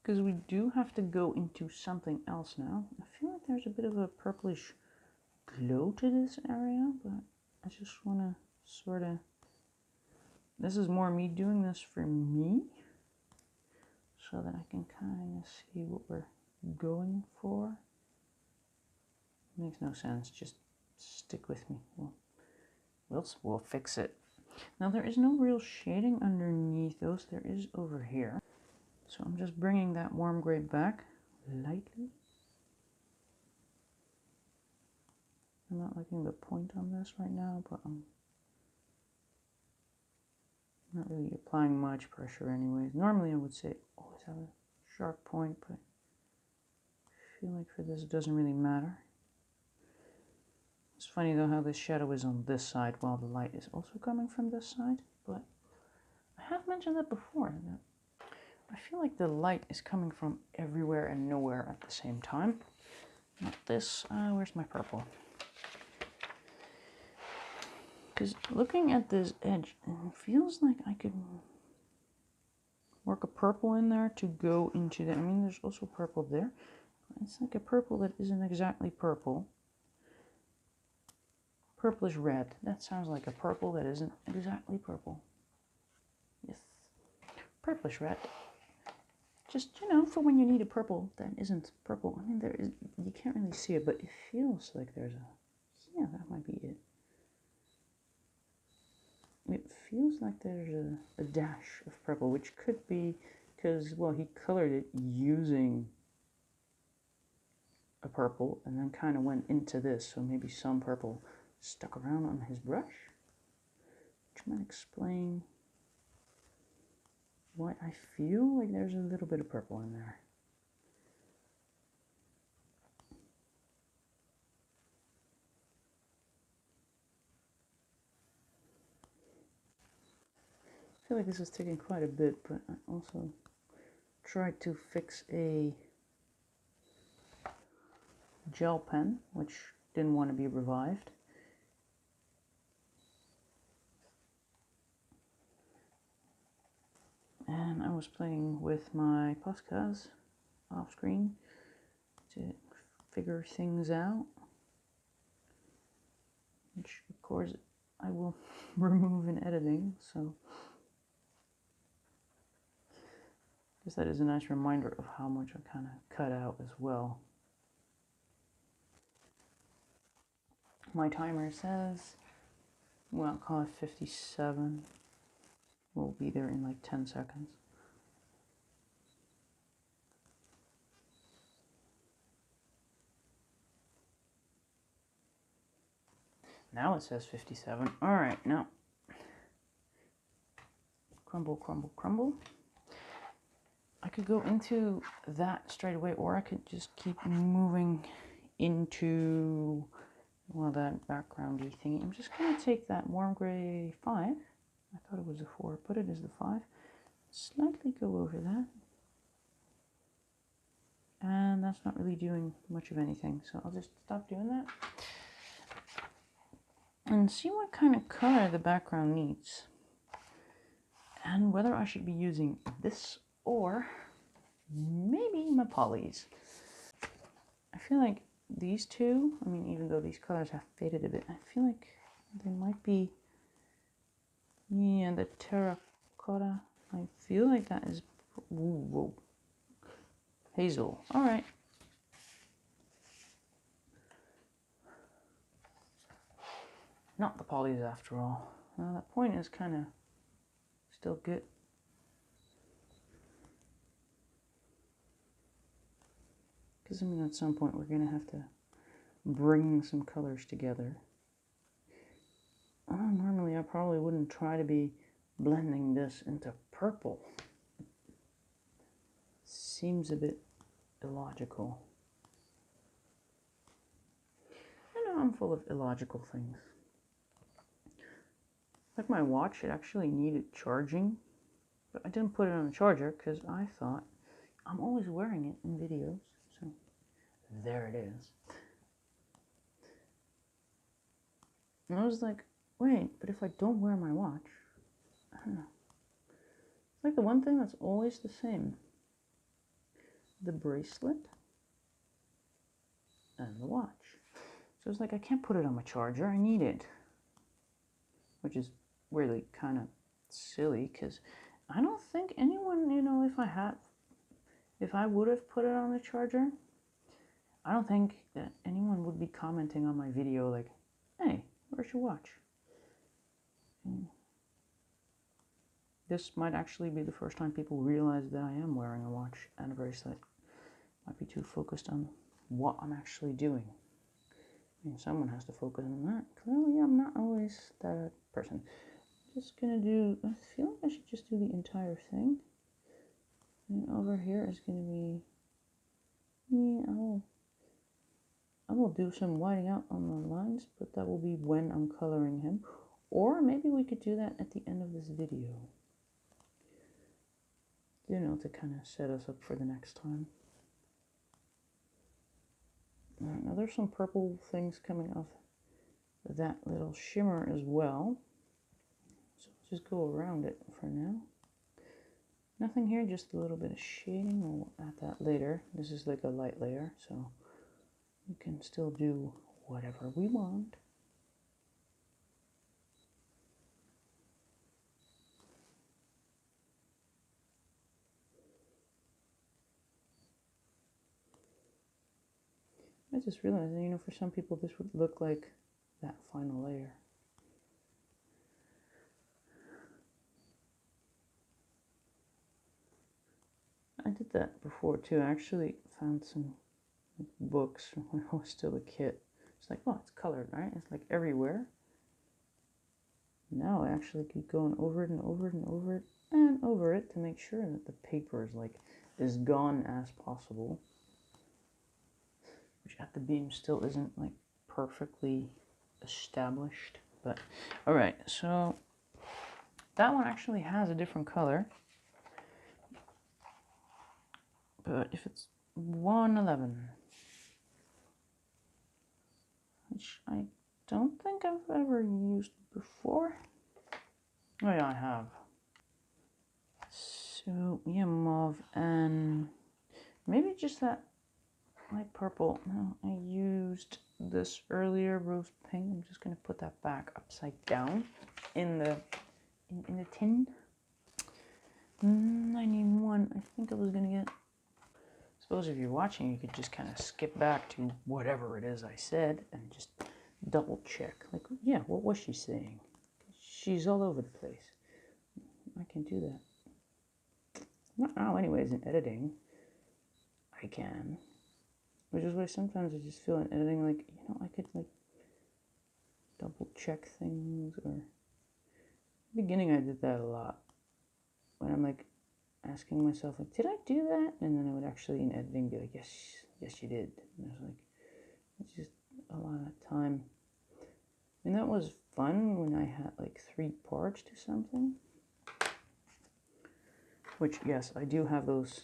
Because we do have to go into something else now. I feel like there's a bit of a purplish glow to this area, but I just want to sort of... This is more me doing this for me, so that I can kind of see what we're going for. Makes no sense, just stick with me. We'll fix it. Now there is no real shading underneath those, there is over here. So I'm just bringing that warm gray back lightly. I'm not liking the point on this right now, but I'm not really applying much pressure anyways. Normally I would say always have a sharp point, but I feel like for this it doesn't really matter. It's funny though how this shadow is on this side while the light is also coming from this side, but I have mentioned that before. That I feel like the light is coming from everywhere and nowhere at the same time. Not this. Where's my purple? Because looking at this edge, it feels like I could work a purple in there to go into that. I mean, there's also purple there. It's like a purple that isn't exactly purple. Purplish red. That sounds like a purple that isn't exactly purple. Yes. Purplish red. Just, you know, for when you need a purple that isn't purple. I mean, there is, you can't really see it, but it feels like there's a... Yeah, that might be it. It feels like there's a dash of purple, which could be because, well, he colored it using a purple and then kind of went into this, so maybe some purple stuck around on his brush, which might explain why I feel like there's a little bit of purple in there. I feel like this is taking quite a bit, but I also tried to fix a gel pen, which didn't want to be revived. And I was playing with my Poscas off screen to figure things out, which of course I will remove in editing, so just that is a nice reminder of how much I kind of cut out as well. My timer says, well, I'll call it 57. We'll be there in like 10 seconds. Now it says 57. All right, now crumble, crumble, crumble. I could go into that straight away, or I could just keep moving into, well, that backgroundy thingy. I'm just going to take that warm gray 5. I thought it was a 4, but it is the 5. Slightly go over that. And that's not really doing much of anything, so I'll just stop doing that. And see what kind of color the background needs. And whether I should be using this or maybe my polys. I feel like these two, I mean, even though these colors have faded a bit, I feel like they might be, yeah, the terracotta. I feel like that is, whoa, hazel. All right. Not the polys after all. That point is kind of still good. Because, I mean, at some point we're going to have to bring some colors together. Normally I probably wouldn't try to be blending this into purple. Seems a bit illogical. I know I'm full of illogical things. Like my watch, it actually needed charging, but I didn't put it on the charger because I thought I'm always wearing it in videos, so there it is. And I was like, wait, but if I don't wear my watch, I don't know. It's like the one thing that's always the same. The bracelet and the watch. So it's like, I can't put it on my charger, I need it. Which is really kind of silly, because I don't think anyone, you know, if I would have put it on the charger, I don't think that anyone would be commenting on my video like, hey, where's your watch? This might actually be the first time people realize that I am wearing a watch and a bracelet. Might be too focused on what I'm actually doing. I mean, someone has to focus on that. Clearly, I'm not always that person. Just gonna do, I feel like I should just do the entire thing. And over here is gonna be, yeah, I will do some whiting out on the lines, but that will be when I'm coloring him. Or maybe we could do that at the end of this video. You know, to kind of set us up for the next time. Now there's some purple things coming off that little shimmer as well. So let's just go around it for now. Nothing here, just a little bit of shading. We'll add that later. This is like a light layer, so we can still do whatever we want. I just realized, you know, for some people this would look like that final layer. I did that before too. I actually found some books when I was still a kid. It's like, oh, it's colored, right? It's like everywhere. Now I actually keep going over it and over it and over it and over it to make sure that the paper is like as gone as possible. Which at the beam still isn't like perfectly established, but all right, so that one actually has a different color, but if it's 111, which I don't think I've ever used before. Oh yeah, I have. So yeah, mauve and maybe just that light purple. No, I used this earlier, rose pink. I'm just gonna put that back upside down in the tin. 91. I think I was gonna get. I suppose if you're watching, you could just kind of skip back to whatever it is I said and just double check. Like, yeah, what was she saying? She's all over the place. I can do that. Not now, anyways. In editing, I can. Which is why sometimes I just feel in editing like, you know, I could like double check things. Or in the beginning I did that a lot. When I'm like asking myself like, did I do that? And then I would actually in editing be like, yes you did. And I was like, it's just a lot of time. And that was fun when I had like 3 parts to something. Which, yes, I do have those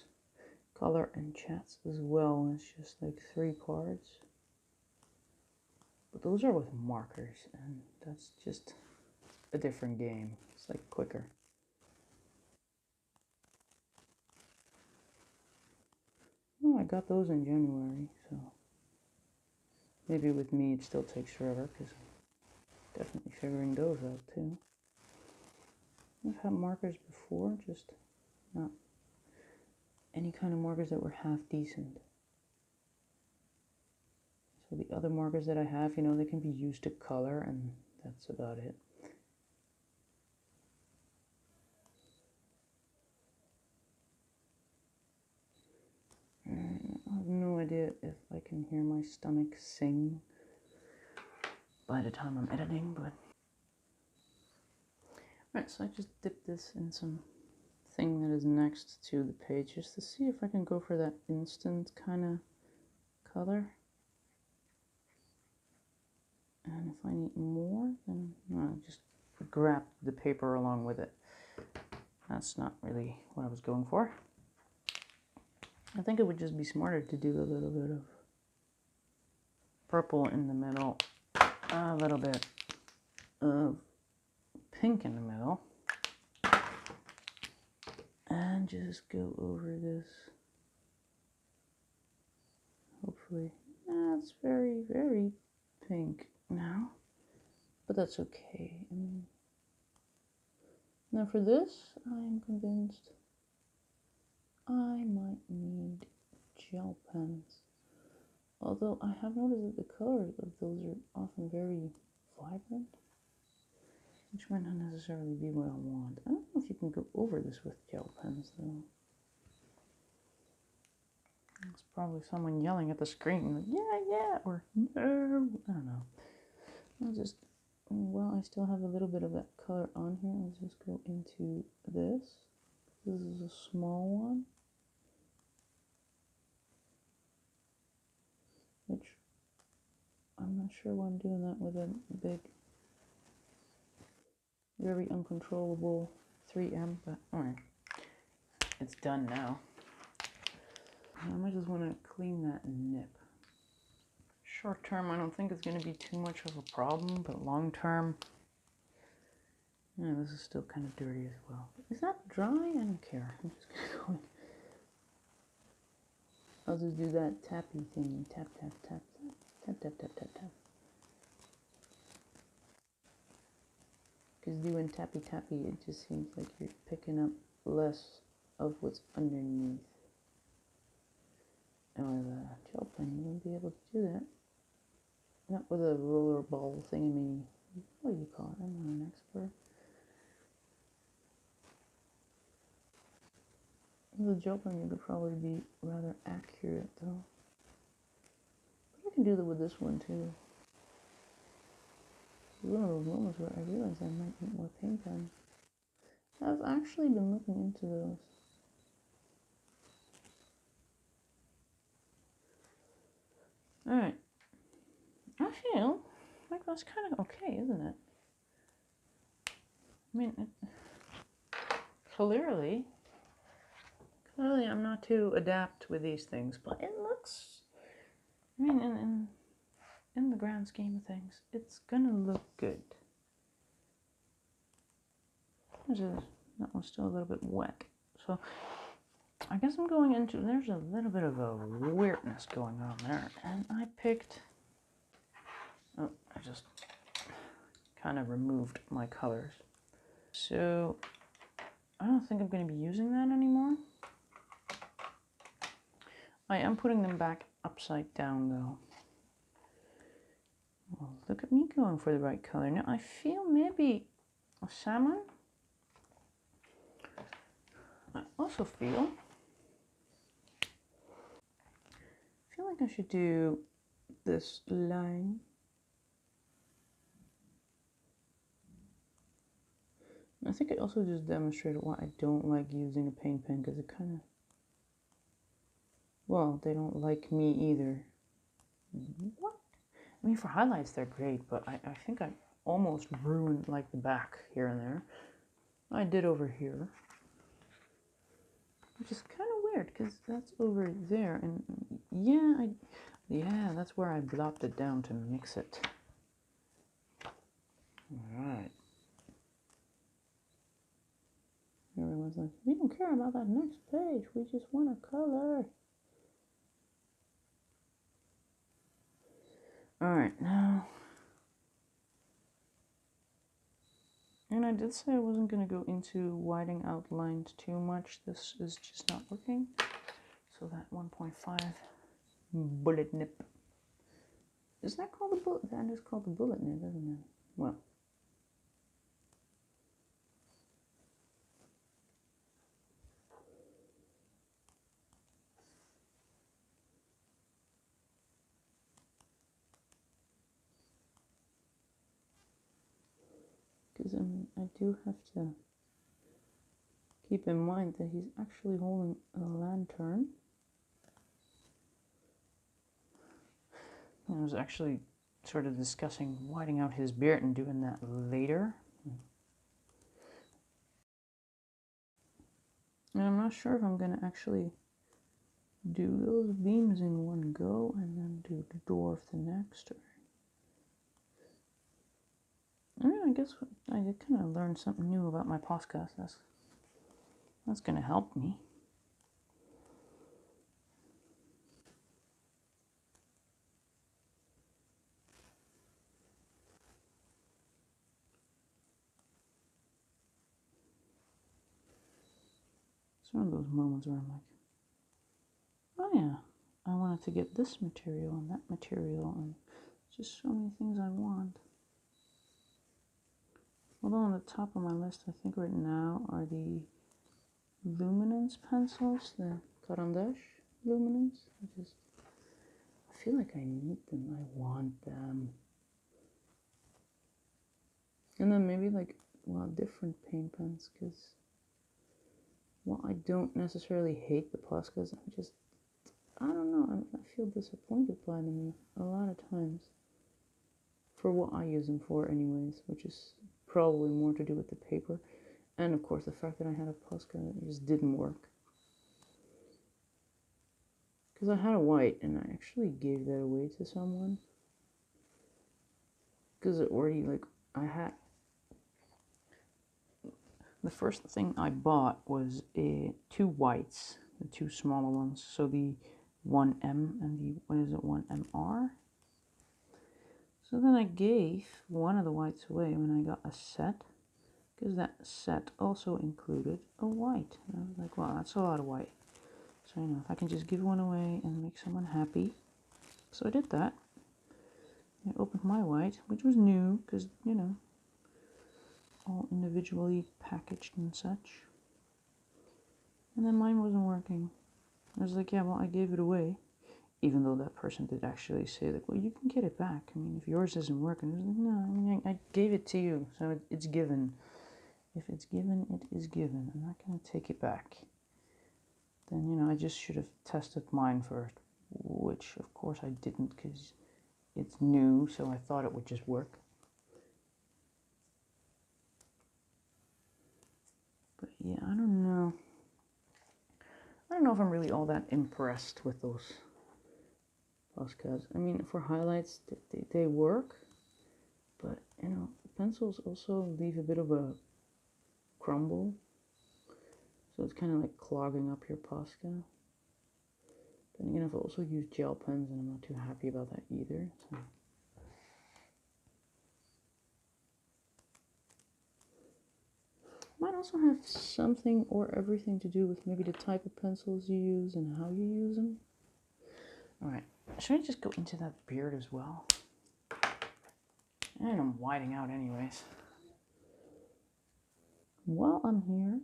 color and chats as well. It's just like 3 parts. But those are with markers, and that's just a different game. It's like quicker. got those in January, so maybe with me it still takes forever, because I'm definitely figuring those out too. I've had markers before, just not any kind of markers that were half decent. So the other markers that I have, you know, they can be used to color, and that's about it. I have no idea if I can hear my stomach sing by the time I'm editing, but... Alright, so I just dipped this in some thing that is next to the page, just to see if I can go for that instant kind of color. And if I need more, then I'll just grab the paper along with it. That's not really what I was going for. I think it would just be smarter to do a little bit of purple in the middle, a little bit of pink in the middle, and just go over this. Hopefully, that's very, very pink now, but that's okay. Now for this, I'm convinced I might need gel pens. Although I have noticed that the colors of those are often very vibrant, which might not necessarily be what I want. I don't know if you can go over this with gel pens though. It's probably someone yelling at the screen, like, yeah, or no, I don't know. I'll just, while I still have a little bit of that color on here, I'll just go into this. This is a small one, which I'm not sure why I'm doing that with a big, very uncontrollable 3M, but alright. It's done now. I might just want to clean that nip. Short term, I don't think it's going to be too much of a problem, but long term, yeah, this is still kind of dirty as well. Is that dry? I don't care. I'm just going to go in. I'll just do that tappy thing. Tap, tap, tap, tap, tap, tap, tap, tap. Because doing tappy tappy, it just seems like you're picking up less of what's underneath. And with a gel pen, you won't be able to do that. Not with a roller ball thingy. What do you call it? I'm not an expert. With a gel pen, you could probably be rather accurate, though. But I can do that with this one, too. It's one of those moments where I realize I might need more paint pen. I've actually been looking into those. Alright. I feel like that's kind of okay, isn't it? I mean, clearly I'm not too adept with these things, but it looks, I mean, in the grand scheme of things, it's gonna look good. That one's still a little bit wet, so I guess I'm going into, there's a little bit of a weirdness going on there, and I picked, oh, I just kind of removed my colors. So I don't think I'm going to be using that anymore. I am putting them back upside down though. Well, look at me going for the right color. Now I feel maybe a salmon. I also feel like I should do this line. I think I also just demonstrated why I don't like using a paint pen, because it kind of, well, they don't like me either. What? I mean, for highlights they're great, but I think I almost ruined like the back here and there. I did over here, which is kind of weird because that's over there, and yeah, that's where I blopped it down to mix it. All right. Everyone's like, we don't care about that next page. We just want a color. Alright, now... And I did say I wasn't going to go into widening out lines too much. This is just not working. So that 1.5 bullet nip. Is that called the bullet? That is called the bullet nip, isn't it? Well. Because I do have to keep in mind that he's actually holding a lantern. I was actually sort of discussing whiting out his beard and doing that later. And I'm not sure if I'm going to actually do those beams in one go and then do the dwarf the next. I mean, I guess I did kind of learn something new about my podcast. That's going to help me. It's one of those moments where I'm like, oh yeah, I wanted to get this material and that material, and just so many things I want. Although on the top of my list, I think right now are the luminance pencils, the Carandash luminance. I feel like I need them, I want them. And then maybe like, well, different paint pens, because, well, I don't necessarily hate the Poscas, I don't know, I feel disappointed by them a lot of times. For what I use them for anyways, which is probably more to do with the paper. And of course the fact that I had a Posca that just didn't work. Because I had a white and I actually gave that away to someone. Because it already, like, I had... The first thing I bought was two whites, the two smaller ones. So the 1M and the, what is it, 1MR? So then I gave one of the whites away when I got a set, because that set also included a white. And I was like, wow, that's a lot of white. So, you know, if I can just give one away and make someone happy. So I did that. I opened my white, which was new, because, you know, all individually packaged and such. And then mine wasn't working. I was like, yeah, well, I gave it away. Even though that person did actually say, like, well, you can get it back. I mean, if yours isn't working, I was like, no, I mean, I gave it to you, so it's given. If it's given, it is given. I'm not going to take it back. Then, you know, I just should have tested mine first, which, of course, I didn't, because it's new, so I thought it would just work. But, yeah, I don't know. I don't know if I'm really all that impressed with those Poscas. I mean, for highlights, they work, but, you know, pencils also leave a bit of a crumble, so it's kind of like clogging up your Posca. Then again, I've also used gel pens, and I'm not too happy about that either. So. Might also have something or everything to do with maybe the type of pencils you use and how you use them. Alright, should I just go into that beard as well? And I'm whiting out anyways. While I'm here,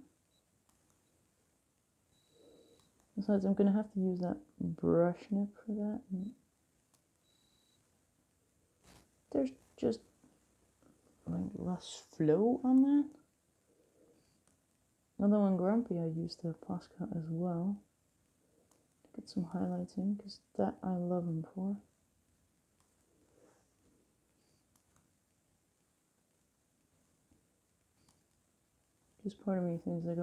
besides I'm going to have to use that brush nip for that. And there's just like less flow on that. Although on Grumpy I used the Posca as well. Get some highlights in, because that I love them for. Just part of me thinks I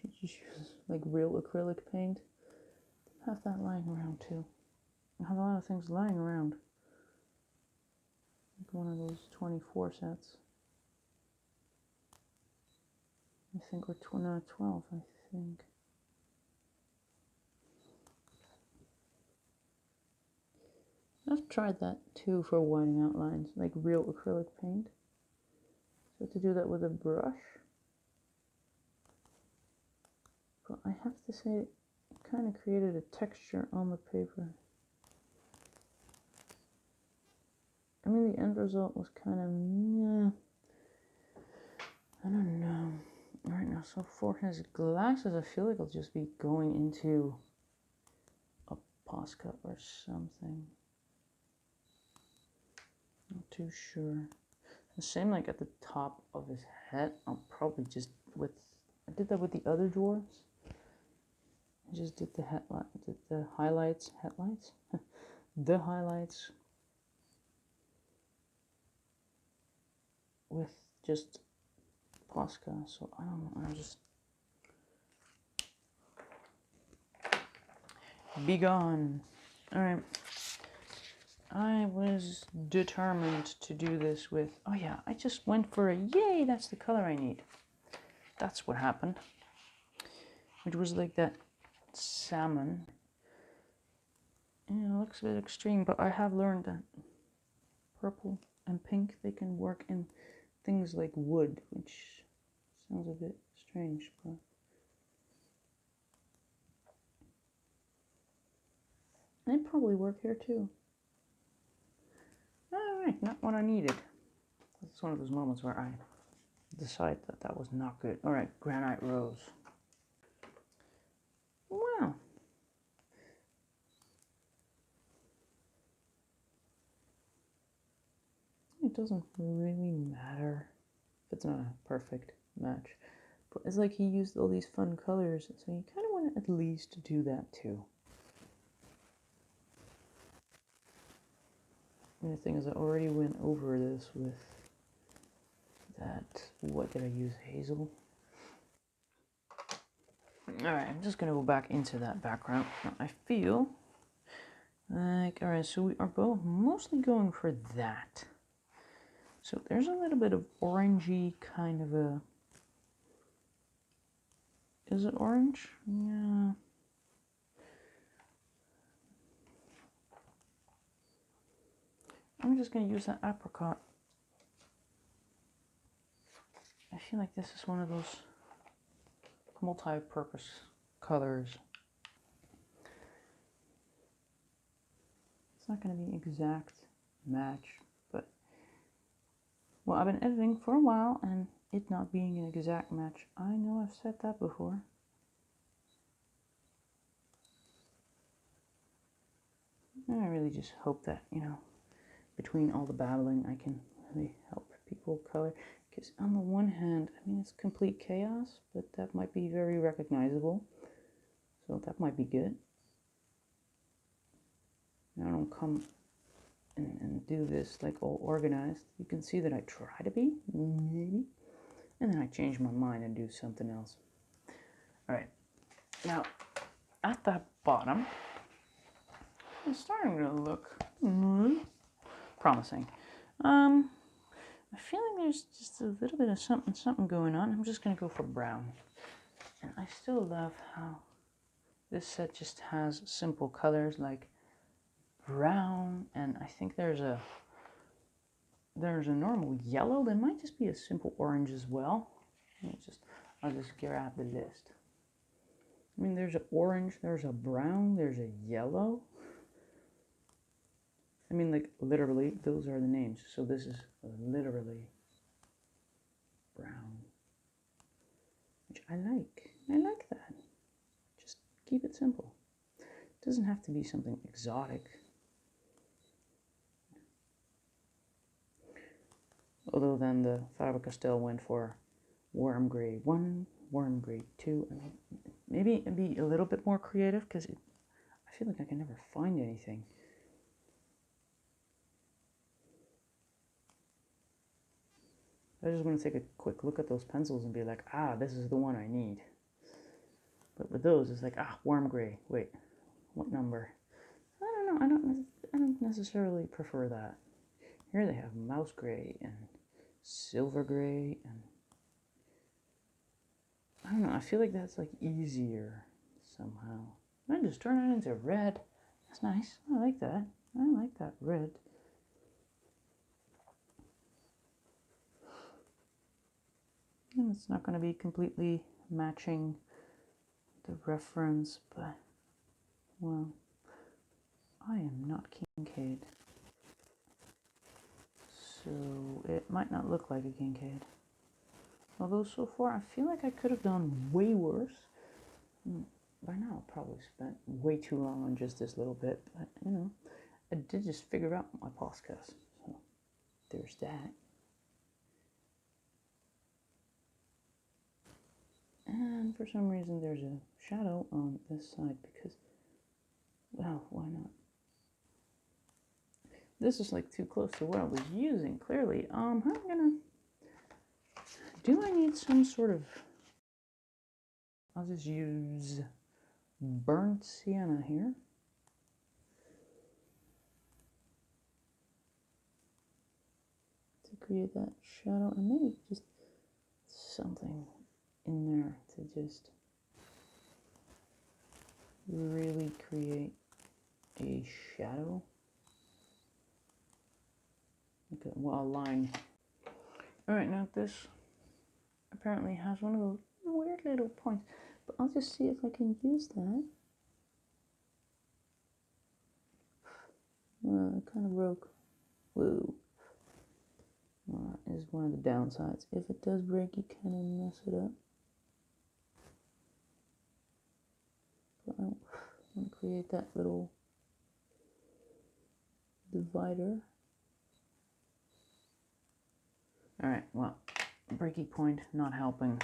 should just use like real acrylic paint. Have that lying around too. I have a lot of things lying around. Like one of those 24 sets. I think, or 12, I think. I've tried that too for whitening out lines, like real acrylic paint. So to do that with a brush. But I have to say, it kind of created a texture on the paper. I mean, the end result was kind of, yeah, I don't know. All right, now, so for his glasses, I feel like I'll just be going into a Posca or something. Not too sure. The same like at the top of his head. I'll probably just with, I did that with the other dwarfs. I just did the headlight, did the highlights, the highlights with just Posca. So I don't know, I'm just be gone. All right. I was determined to do this with, oh yeah, I just went for a, yay, that's the color I need. That's what happened. Which was like that salmon. Yeah, it looks a bit extreme, but I have learned that purple and pink, they can work in things like wood, which sounds a bit strange, but they'd probably work here too. Alright, not what I needed. It's one of those moments where I decide that that was not good. Alright, granite rose. Wow. It doesn't really matter if it's not a perfect match. But it's like he used all these fun colors, so you kind of want to at least do that too. And the thing is, I already went over this with that, what did I use, hazel? Alright, I'm just going to go back into that background. Now, I feel like, alright, so we are both mostly going for that. So there's a little bit of orangey kind of a, is it orange? Yeah. I'm just going to use that apricot. I feel like this is one of those multi-purpose colors. It's not going to be an exact match, but, well, I've been editing for a while, and it not being an exact match, I know I've said that before. And I really just hope that, you know, between all the babbling, I can really help people color. Because on the one hand, I mean, it's complete chaos, but that might be very recognizable. So that might be good. I don't come and do this like all organized. You can see that I try to be, maybe. And then I change my mind and do something else. All right. Now, at that bottom, it's starting to look promising. I'm feeling there's just a little bit of something going on. I'm just going to go for brown. And I still love how this set just has simple colors like brown, and I think there's a normal yellow. There might just be a simple orange as well. I'll just grab the list. I mean, there's an orange, there's a brown, there's a yellow. I mean, like, literally, those are the names. So this is literally brown, which I like. I like that. Just keep it simple. It doesn't have to be something exotic. Although then the Faber-Castell went for Worm Grey 1, Worm Grey 2. I mean, maybe it'd be a little bit more creative, because I feel like I can never find anything. I just want to take a quick look at those pencils and be like, ah, this is the one I need. But with those, it's like, ah, Worm Grey. Wait, what number? I don't know. I don't necessarily prefer that. Here they have Mouse Grey and Silver Grey, and I don't know. I feel like that's like easier somehow. I just turn it into red. That's nice. I like that. I like that red. And it's not going to be completely matching the reference, but, well, I am not Kinkade. So it might not look like a Kinkade. Although so far I feel like I could have done way worse. By now I probably spent way too long on just this little bit, but you know, I did just figure out my podcast, so there's that. And for some reason there's a shadow on this side because, well, why not? This is like too close to what I was using, clearly. Do I need some sort of, I'll just use burnt sienna here. To create that shadow, and maybe just something in there to just really create a shadow. Okay, well, a line. Alright, now this apparently has one of those weird little points, but I'll just see if I can use that. It kind of broke. Whoa. Well, that is one of the downsides. If it does break, you kind of mess it up. But I want to create that little divider. Alright, well, breaky point not helping.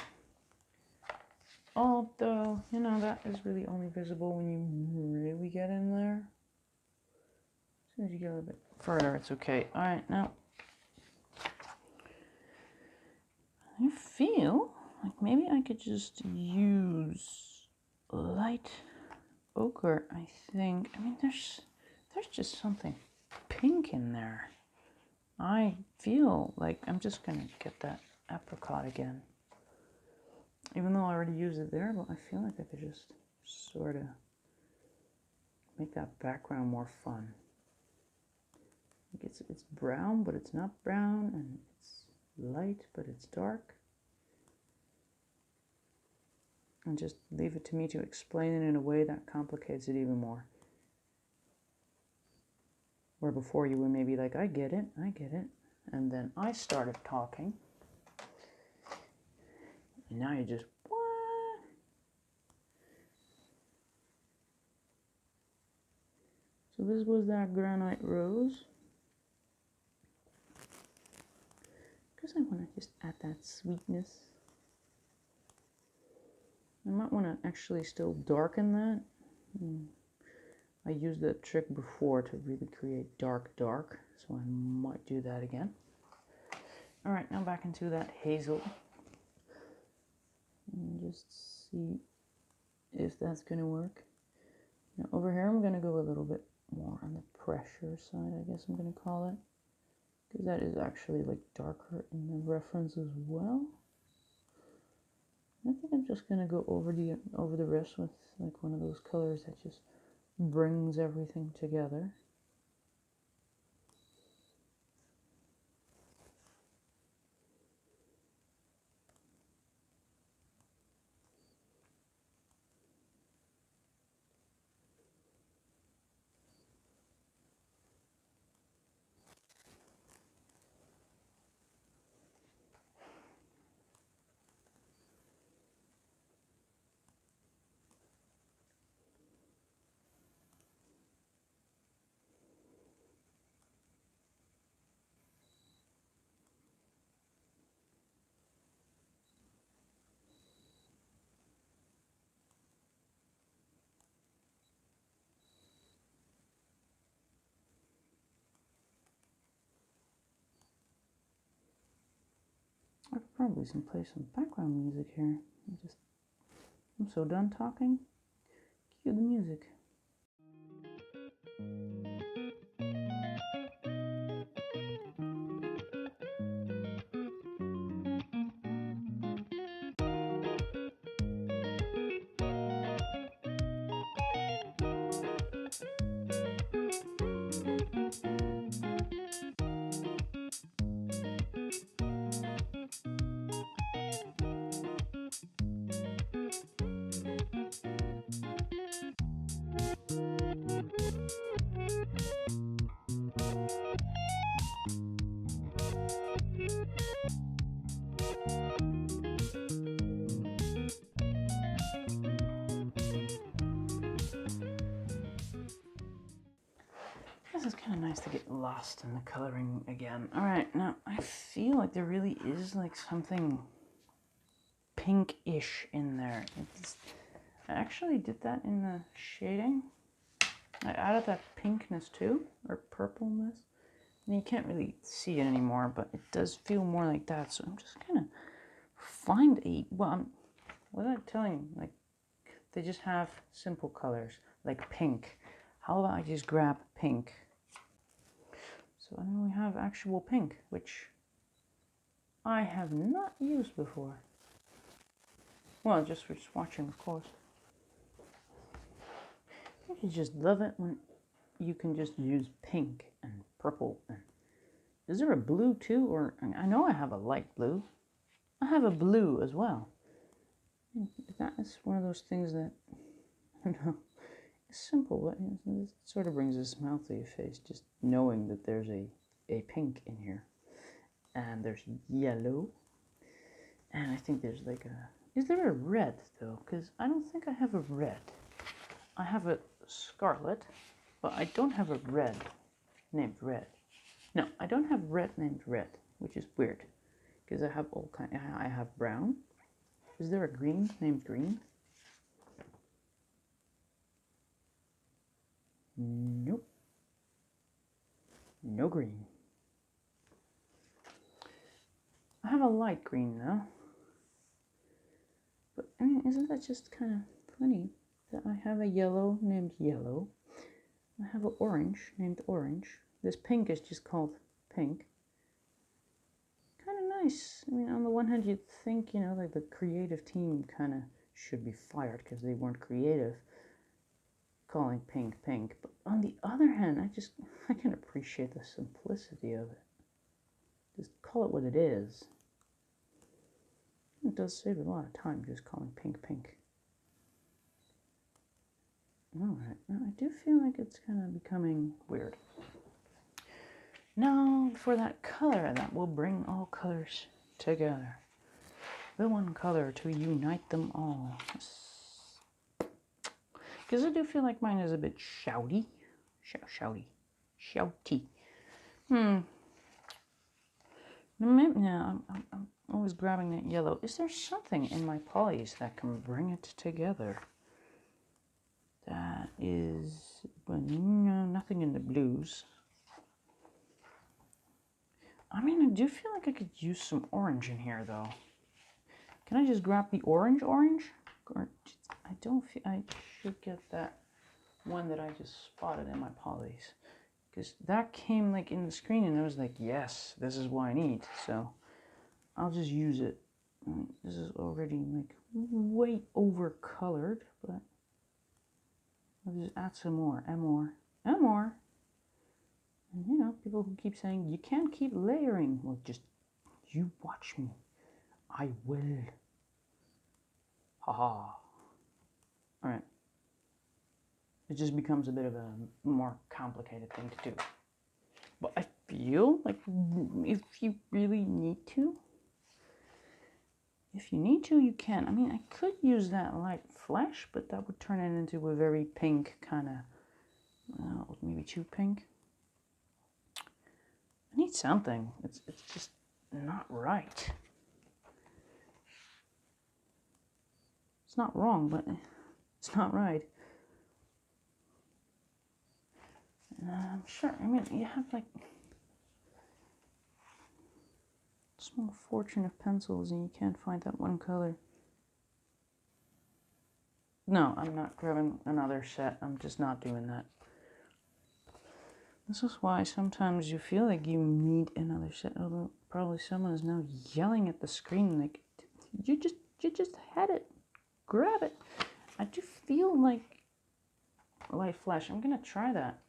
Although, you know, that is really only visible when you really get in there. As soon as you get a little bit further, it's okay. Alright, now, I feel like maybe I could just use light ochre, I think. I mean, there's just something pink in there. I feel like I'm just going to get that apricot again. Even though I already used it there, but I feel like I could just sort of make that background more fun. Like it's brown, but it's not brown, and it's light, but it's dark. And just leave it to me to explain it in a way that complicates it even more. Where before you were maybe like, I get it. And then I started talking. And now you're just, what? So this was that granite rose. Because I want to just add that sweetness. I might want to actually still darken that. I used that trick before to really create dark, so I might do that again. Alright, now back into that hazel. And just see if that's going to work. Now over here I'm going to go a little bit more on the pressure side, I guess I'm going to call it. Because that is actually like darker in the reference as well. I think I'm just going to go over the wrist with like one of those colors that just brings everything together. I could probably play some background music here. I'm so done talking. Cue the music. it's kind of nice to get lost in the coloring again. All right, now I feel like there really is like something pink-ish in there. I actually did that in the shading. I added that pinkness too, or purpleness. And you can't really see it anymore, but it does feel more like that. So I'm just gonna find what was I telling you? Like, they just have simple colors, like pink. How about I just grab pink? So I only have actual pink, which I have not used before. Well, just for swatching, of course. I just love it when you can just use pink and purple. And is there a blue too? Or I know I have a light blue. I have a blue as well. That is one of those things that, I don't know, it's simple, but it sort of brings a smile to your face just knowing that there's a pink in here. And there's yellow. And I think there's like a, is there a red though? Because I don't think I have a red. I have a scarlet, but I don't have a red named red. No, I don't have red named red, which is weird. Because I have all kind. I have brown. Is there a green named green? Nope. No green. I have a light green though. But I mean, isn't that just kind of funny that I have a yellow named yellow? I have an orange named orange. This pink is just called pink. Kind of nice. I mean, on the one hand, you'd think, you know, like the creative team kind of should be fired because they weren't creative calling pink pink. But on the other hand, I can appreciate the simplicity of it. Just call it what it is. It does save a lot of time just calling pink pink. Alright, now I do feel like it's kind of becoming weird. Now, for that color, that will bring all colors together. The one color to unite them all. Because I do feel like mine is a bit shouty. Shouty. Now, I'm always grabbing that yellow. Is there something in my polys that can bring it together? That is, well, no, nothing in the blues. I mean, I do feel like I could use some orange in here, though. Can I just grab the orange? Or I don't feel, I should get that one that I just spotted in my polys. Because that came like in the screen and I was like, yes, this is what I need. So I'll just use it. This is already like way over colored, but I'll just add some more, and more, and more. And you know, people who keep saying, you can't keep layering. Well, just, you watch me. I will. Haha. Alright. It just becomes a bit of a more complicated thing to do. But I feel like if you really need to, you can. I mean, I could use that light flash, but that would turn it into a very pink kind of, maybe too pink. I need something. It's just not right. It's not wrong, but it's not right. I'm sure, I mean, you have like a small fortune of pencils and you can't find that one color. No, I'm not grabbing another set. I'm just not doing that. This is why sometimes you feel like you need another set, although probably someone is now yelling at the screen like, you just had it. Grab it. I do feel like light flash. I'm gonna try that.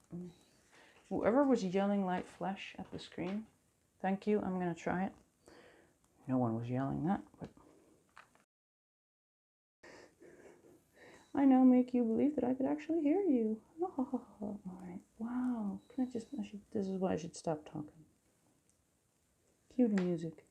Whoever was yelling light flash at the screen, thank you. I'm gonna try it. No one was yelling that, but I now make you believe that I could actually hear you. Oh, all right. Wow. This is why I should stop talking. Cue the music.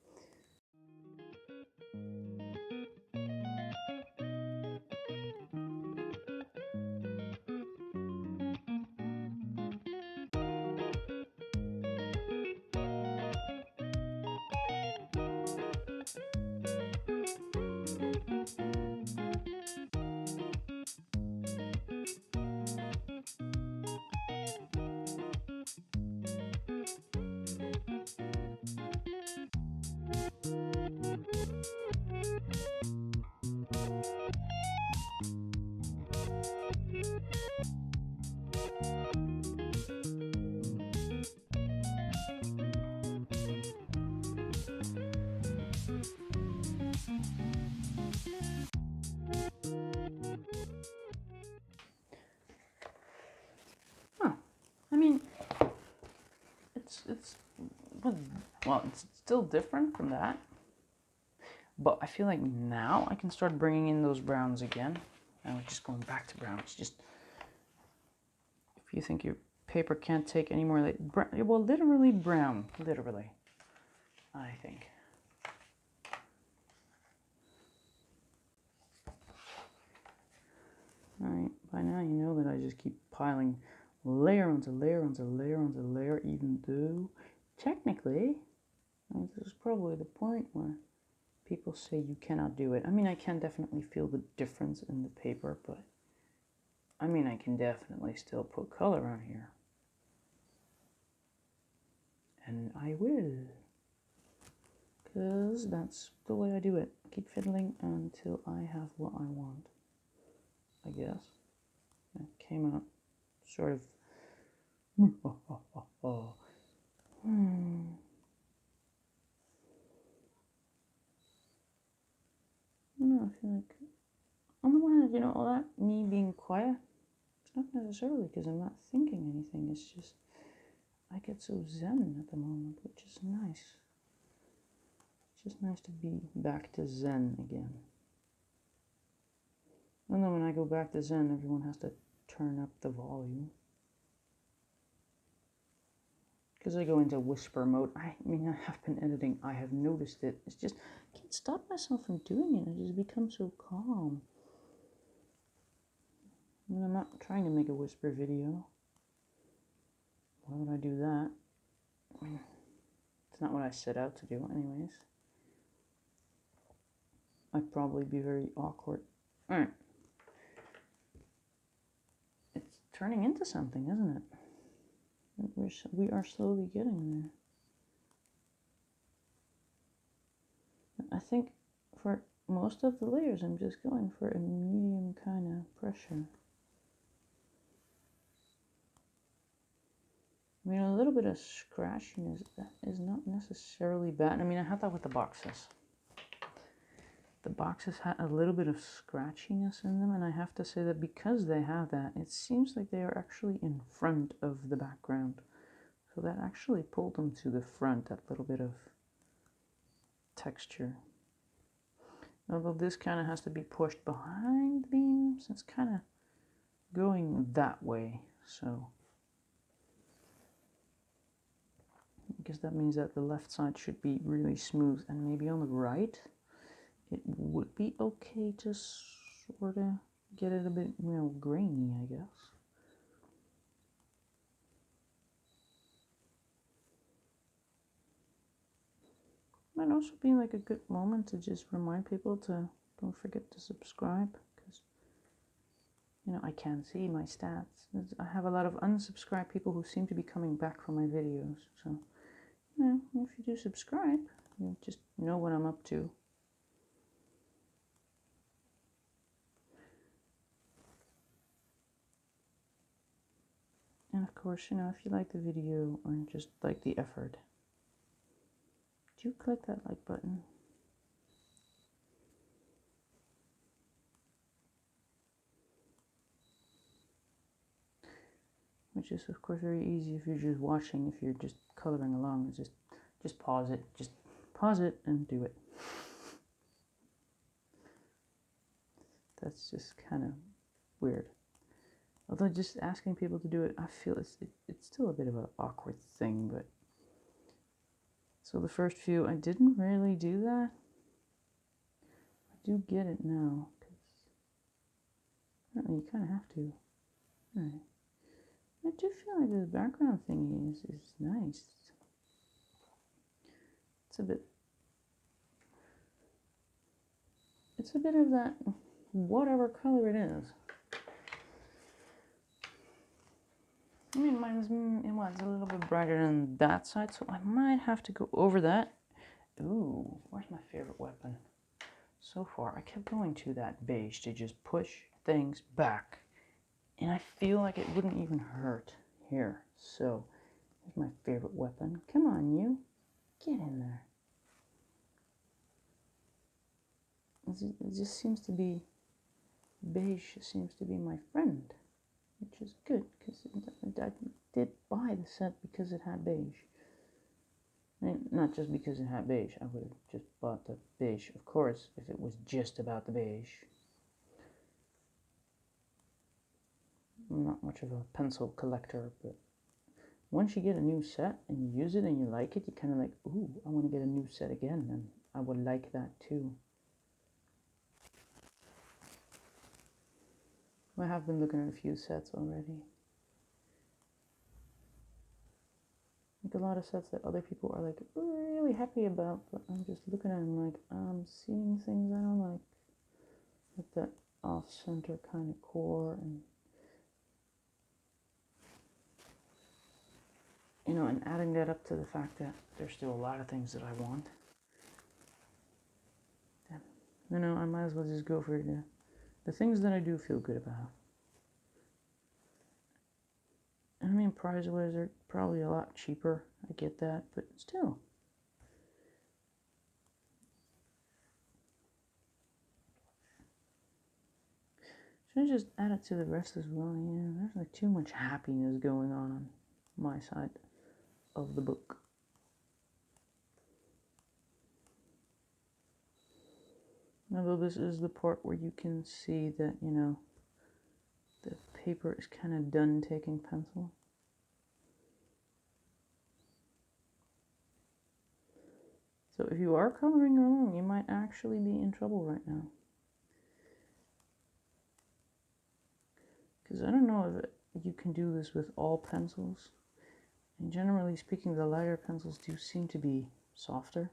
I mean, well, it's still different from that, but I feel like now I can start bringing in those browns again. And we're just going back to browns. Just if you think your paper can't take any more, well, literally brown, literally, I think. All right, by now you know that I just keep piling layer onto layer onto layer onto layer, even though technically, this is probably the point where people say you cannot do it. I mean, I can definitely feel the difference in the paper, but I mean, I can definitely still put color on here. And I will, because that's the way I do it. I keep fiddling until I have what I want, I guess. It came out sort of no, I feel like on the one hand, you know, all that me being quiet, it's not necessarily because I'm not thinking anything. It's just I get so zen at the moment, which is nice. It's just nice to be back to zen again. And then when I go back to zen, everyone has to turn up the volume. Because I go into whisper mode. I mean, I have been editing. I have noticed it. It's just, I can't stop myself from doing it. I just become so calm. I mean, I'm not trying to make a whisper video. Why would I do that? I mean, it's not what I set out to do anyways. I'd probably be very awkward. Alright. It's turning into something, isn't it? We are slowly getting there. I think for most of the layers, I'm just going for a medium kind of pressure. I mean, a little bit of scratchiness is not necessarily bad. I mean, I had that with the boxes. The boxes had a little bit of scratchiness in them, and I have to say that because they have that, it seems like they are actually in front of the background. So that actually pulled them to the front, that little bit of texture. Although this kind of has to be pushed behind the beams, it's kind of going that way, so I guess that means that the left side should be really smooth, and maybe on the right it would be okay to sort of get it a bit, you know, grainy, I guess. Might also be like a good moment to just remind people to don't forget to subscribe, because, you know, I can't see my stats. I have a lot of unsubscribed people who seem to be coming back from my videos, so, you know, if you do subscribe, you just know what I'm up to. And of course, you know, if you like the video or just like the effort, do click that like button. Which is of course very easy if you're just watching. If you're just coloring along, just pause it and do it. That's just kind of weird. Although just asking people to do it, I feel it's still a bit of an awkward thing, but so the first few I didn't really do that. I do get it now, because apparently you kind of have to. Alright. I do feel like this background thingy is nice. it's a bit of that whatever color it is. I mean, it was a little bit brighter than that side, so I might have to go over that. Ooh, where's my favorite weapon? So far, I kept going to that beige to just push things back. And I feel like it wouldn't even hurt here. So, here's my favorite weapon. Come on, you. Get in there. It just seems to be, beige seems to be my friend. Which is good, because I did buy the set because it had beige. I mean, not just because it had beige. I would have just bought the beige, of course, if it was just about the beige. I'm not much of a pencil collector, but once you get a new set and you use it and you like it, you kind of like, ooh, I want to get a new set again, and I would like that too. I have been looking at a few sets already. Like a lot of sets that other people are like really happy about, but I'm just looking at them like, I'm seeing things I don't like. Like that off-center kind of core, and you know, and adding that up to the fact that there's still a lot of things that I want. You know, I might as well just go for the things that I do feel good about. I mean, price-wise, they're probably a lot cheaper. I get that, but still. Should I just add it to the rest as well? Yeah, there's like too much happiness going on my side of the book. Although this is the part where you can see that, you know, the paper is kind of done taking pencil. So if you are coloring wrong, you might actually be in trouble right now. Because I don't know if you can do this with all pencils. And generally speaking, the lighter pencils do seem to be softer.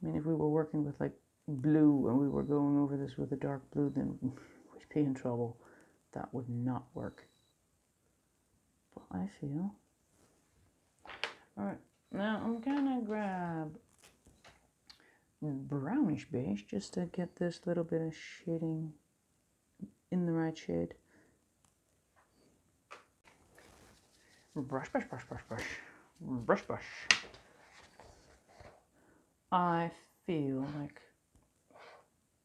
I mean, if we were working with like blue and we were going over this with a dark blue, then we'd be in trouble. That would not work. But I feel. Alright, now I'm gonna grab brownish beige just to get this little bit of shading in the right shade. Brush, brush, brush, brush, brush. Brush, brush. I feel like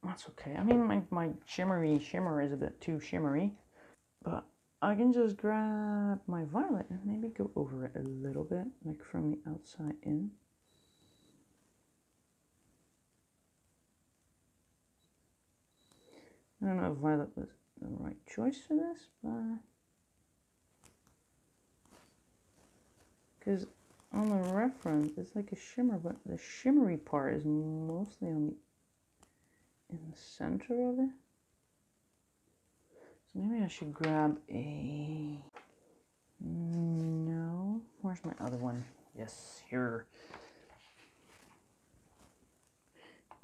that's okay. I mean, my shimmer is a bit too shimmery, but I can just grab my violet and maybe go over it a little bit, like from the outside in. I don't know if violet was the right choice for this, but because on the reference it's like a shimmer, but the shimmery part is mostly in the center of it. So maybe I should grab a... No, where's my other one? Yes, here.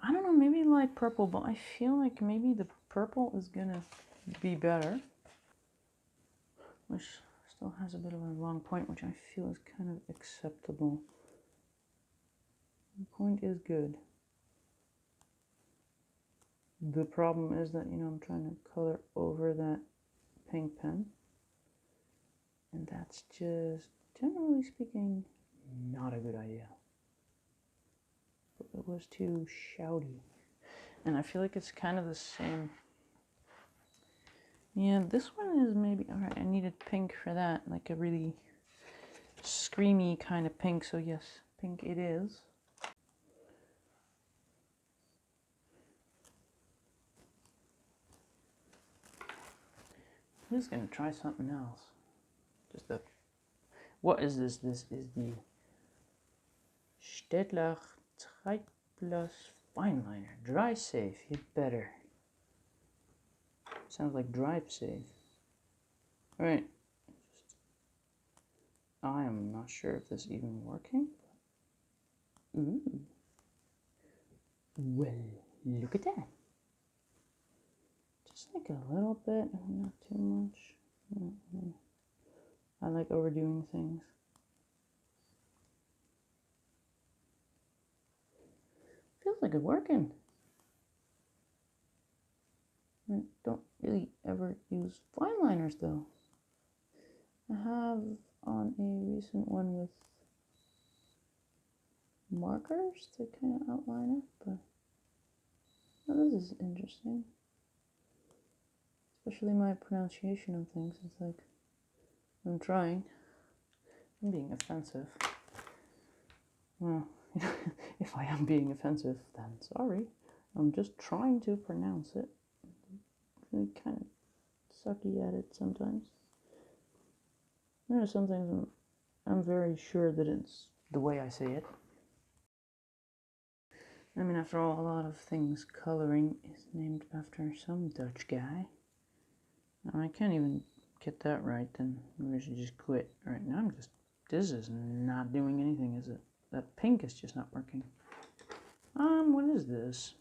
I don't know, maybe light purple, but I feel like maybe the purple is gonna be better. Which still has a bit of a long point, which I feel is kind of acceptable. The point is good. The problem is that, you know, I'm trying to color over that pink pen. And that's just, generally speaking, not a good idea. But it was too shouty. And I feel like it's kind of the same. Yeah, this one is maybe, alright, I needed pink for that, like a really screamy kind of pink, so yes, pink it is. I'm just going to try something else. Just a, what is this? This is the Staedtler 3 Plus Fine Liner. Dry safe, you'd better. Sounds like drive safe. Alright. I am not sure if this is even working. Ooh. Well, look at that. Just like a little bit, not too much. I like overdoing things. Feels like it's working. I don't really ever use fine liners though. I have on a recent one with markers to kind of outline it, but oh, this is interesting. Especially my pronunciation of things. It's like, I'm trying. I'm being offensive. Well, if I am being offensive, then sorry. I'm just trying to pronounce it. Really kind of sucky at it sometimes. There are some things I'm very sure that it's the way I say it. I mean, after all, a lot of things coloring is named after some Dutch guy. I can't even get that right, then maybe I should just quit. Alright, now I'm just, this is not doing anything, is it? That pink is just not working. What is this?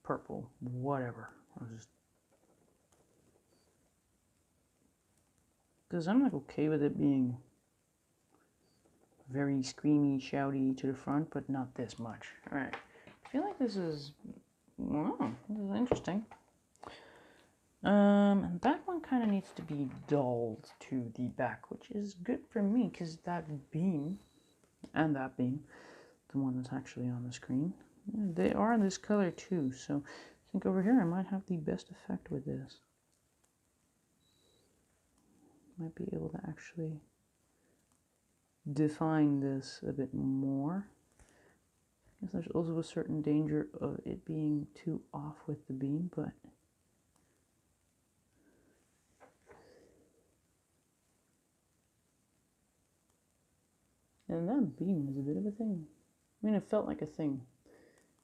Purple, whatever. I'll just, because I'm like okay with it being very screamy, shouty to the front, but not this much. Alright, I feel like this is, wow, this is interesting. And that one kind of needs to be dulled to the back, which is good for me, because that beam, and that beam, the one that's actually on the screen, they are this color too, so I think over here I might have the best effect with this. Might be able to actually define this a bit more. I guess there's also a certain danger of it being too off with the beam, but and that beam is a bit of a thing. I mean, it felt like a thing.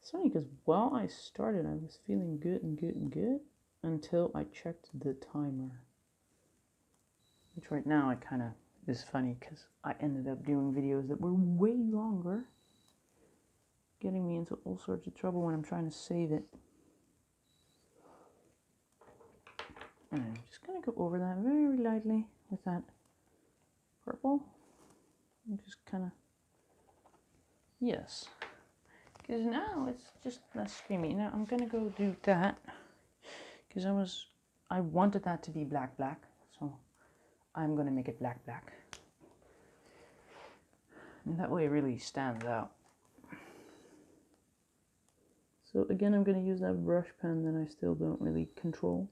It's funny because while I started, I was feeling good and good and good until I checked the timer. Which right now I kind of is funny because I ended up doing videos that were way longer, getting me into all sorts of trouble when I'm trying to save it. And I'm just going to go over that very lightly with that purple. And just kind of, yes. Because now it's just less screamy. Now I'm going to go do that. Because I wanted that to be black, so I'm going to make it black. And that way it really stands out. So again, I'm going to use that brush pen that I still don't really control.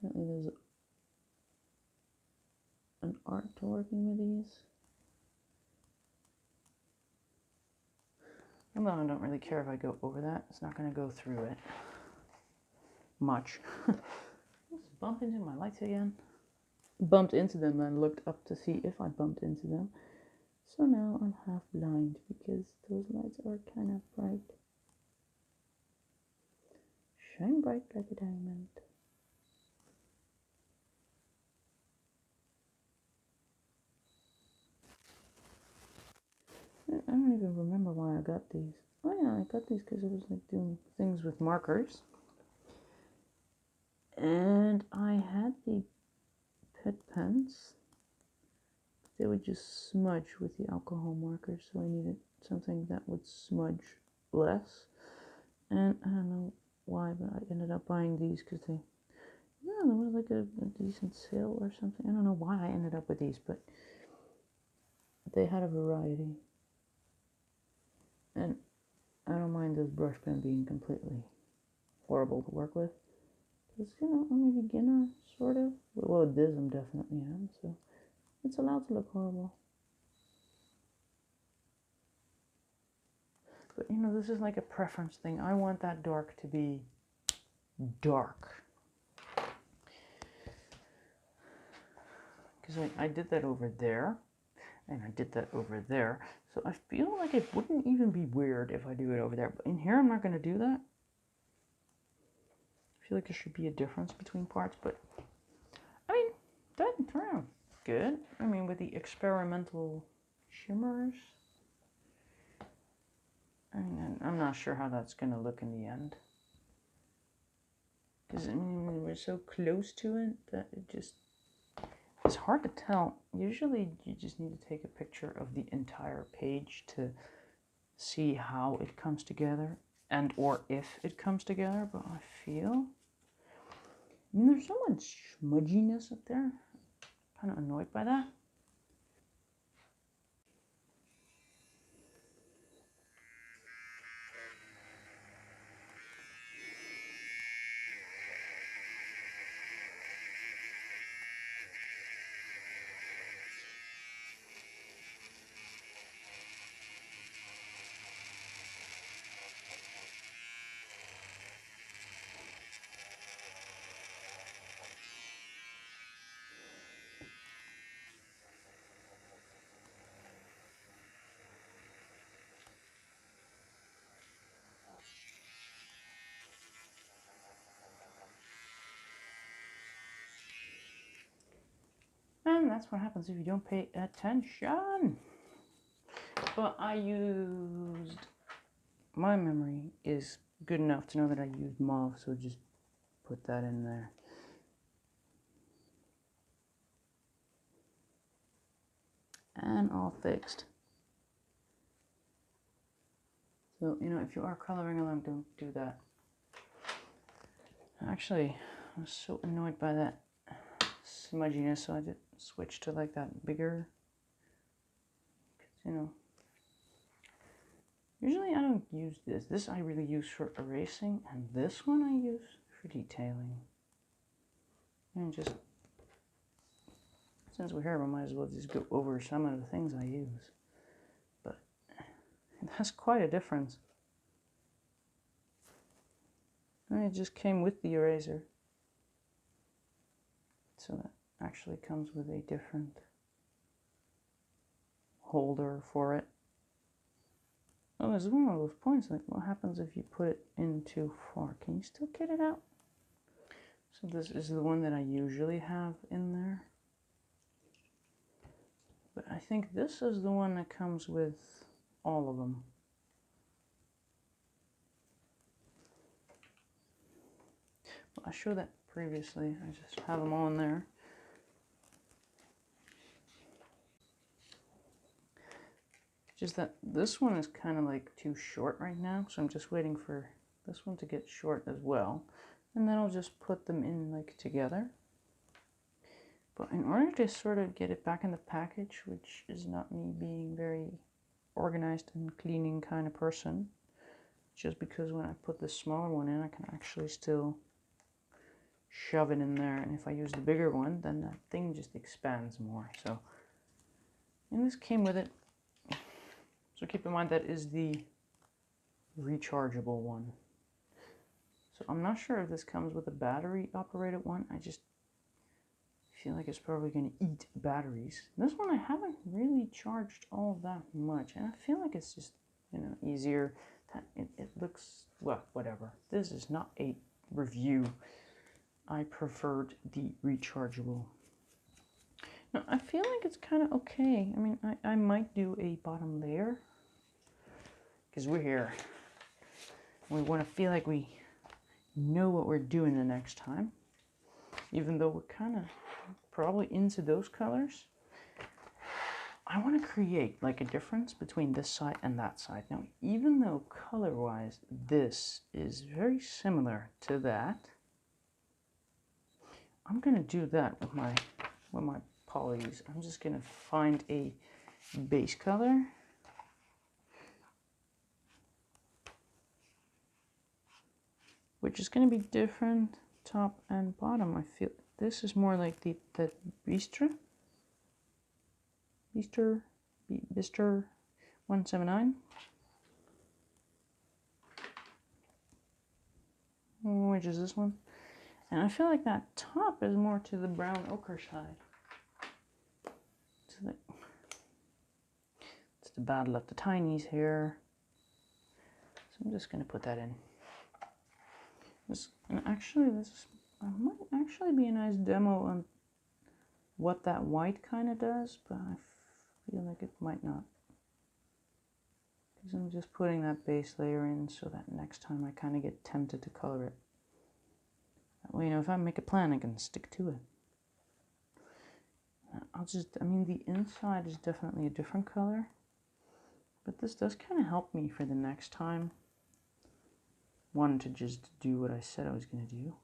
Apparently there's an art to working with these. And then I don't really care if I go over that. It's not going to go through it much. Just bump into my lights again. Bumped into them and looked up to see if I bumped into them. So now I'm half blind because those lights are kind of bright. Shine bright like a diamond. I don't even remember why I got these. Oh yeah, I got these because I was like doing things with markers. And I had the pet pens. They would just smudge with the alcohol markers, so I needed something that would smudge less. And I don't know why, but I ended up buying these because there was like a decent sale or something. I don't know why I ended up with these, but they had a variety. And I don't mind this brush pen being completely horrible to work with. Because, I'm a beginner, sort of. Well, this I'm definitely am, so it's allowed to look horrible. But, this is like a preference thing. I want that dark to be dark. Because I did that over there, and I did that over there. So I feel like it wouldn't even be weird if I do it over there. But in here, I'm not going to do that. I feel like there should be a difference between parts, but I mean, that turned out good. I mean, with the experimental Shimmers. And I'm not sure how that's going to look in the end. Because, I mean, we're so close to it that it's hard to tell. Usually you just need to take a picture of the entire page to see how it comes together and or if it comes together. But I feel, I mean, there's so much smudginess up there. I'm kind of annoyed by that. And that's what happens if you don't pay attention. But I used, my memory is good enough to know that I used mauve, so just put that in there. And all fixed. So, you know, if you are coloring along, don't do that. Actually, I was so annoyed by that smudginess, so I did switch to like that bigger, you know. Usually I don't use this. This I really use for erasing, and this one I use for detailing. And just, since we're here, we might as well just go over some of the things I use. But it has quite a difference. And it just came with the eraser. So that actually comes with a different holder for it. Oh, there's one of those points, like what happens if you put it in too far? Can you still get it out? So this is the one that I usually have in there. But I think this is the one that comes with all of them. Well, I showed that previously. I just have them all in there. Just that this one is kind of like too short right now, so I'm just waiting for this one to get short as well. And then I'll just put them in like together. But in order to sort of get it back in the package, which is not me being very organized and cleaning kind of person, just because when I put the smaller one in, I can actually still shove it in there. And if I use the bigger one, then that thing just expands more. So, and this came with it. So keep in mind that is the rechargeable one. So I'm not sure if this comes with a battery operated one. I just feel like it's probably going to eat batteries. This one I haven't really charged all that much, and I feel like it's just, you know, easier. That it looks, well, whatever. This is not a review. I preferred the rechargeable. Now I feel like it's kind of okay. I mean, I might do a bottom layer because we're here. We want to feel like we know what we're doing the next time, even though we're kind of probably into those colors. I want to create like a difference between this side and that side. Now, even though color-wise this is very similar to that, I'm going to do that with my polys. I'm just going to find a base color. Which is going to be different top and bottom. I feel this is more like the Bister 179. Which is this one. And I feel like that top is more to the brown ochre side. It's the battle of the tinies here. So I'm just going to put that in. And actually, this might actually be a nice demo on what that white kind of does, but feel like it might not. Because I'm just putting that base layer in so that next time I kind of get tempted to color it. That way, you know, if I make a plan, I can stick to it. I mean, the inside is definitely a different color. But this does kind of help me for the next time. One, to just do what I said I was going to do.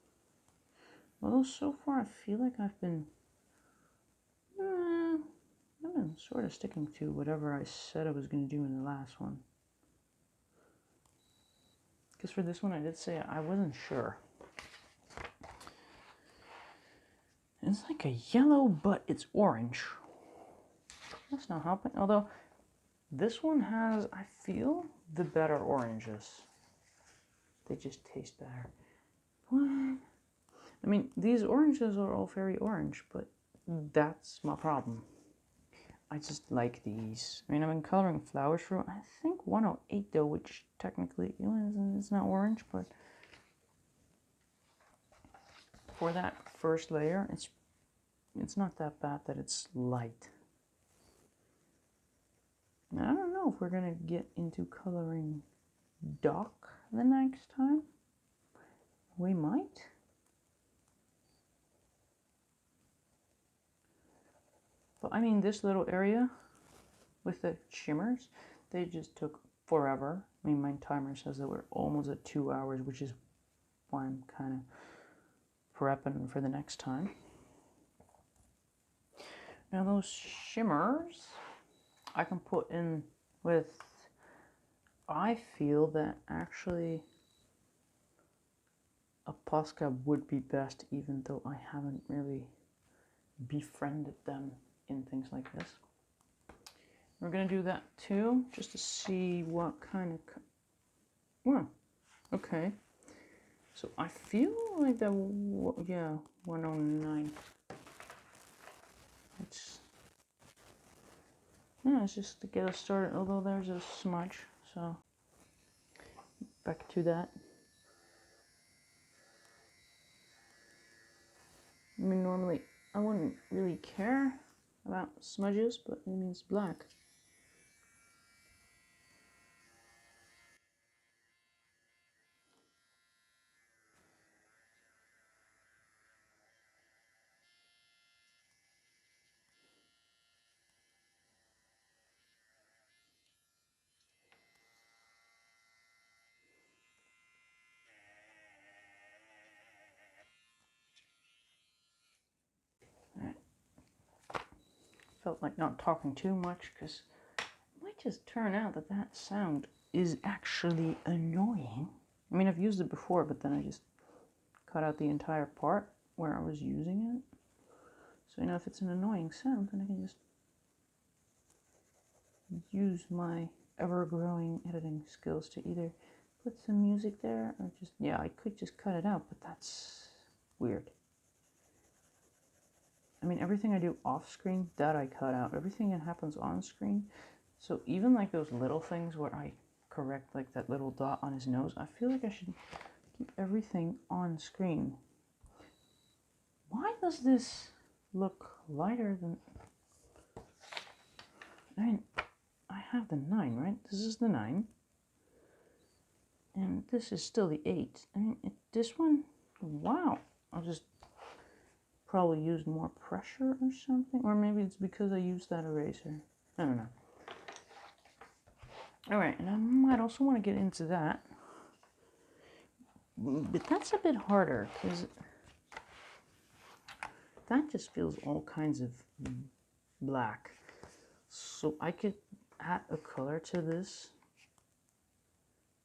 Although so far I feel like I've been sort of sticking to whatever I said I was going to do in the last one. Because for this one I did say I wasn't sure. It's like a yellow, but it's orange. That's not helping. Although this one has, I feel, the better oranges. They just taste better. What? I mean, these oranges are all very orange, but that's my problem. I just like these. I mean, I've been coloring flowers for, I think, 108 though, which technically, you know, it's not orange, but for that first layer, it's not that bad that it's light. Now, I don't know if we're gonna get into coloring Doc the next time. We might. But I mean, this little area with the shimmers, they just took forever. I mean, my timer says that we're almost at 2 hours, which is why I'm kind of prepping for the next time. Now those shimmers, I can put in with, I feel that actually a Posca would be best, even though I haven't really befriended them in things like this. We're going to do that too, just to see what kind of... Well, okay. So I feel like that, yeah, 109. It's just to get us started, although there's a smudge, so back to that. I mean, normally I wouldn't really care about smudges, but it means black. Right. Felt like not talking too much, because it might just turn out that that sound is actually annoying. I mean, I've used it before, but then I just cut out the entire part where I was using it. So, you know, if it's an annoying sound, then I can just use my ever-growing editing skills to either put some music there or just, yeah, I could just cut it out, but that's weird. I mean, everything I do off screen, that I cut out. Everything that happens on screen. So even like those little things where I correct like that little dot on his nose, I feel like I should keep everything on screen. Why does this look lighter than... I mean, I have the 9, right? This is the 9. And this is still the 8. I mean, this one, wow. I'll just probably used more pressure or something. Or maybe it's because I used that eraser. I don't know. Alright, and I might also want to get into that. But that's a bit harder, because that just feels all kinds of black. So I could add a color to this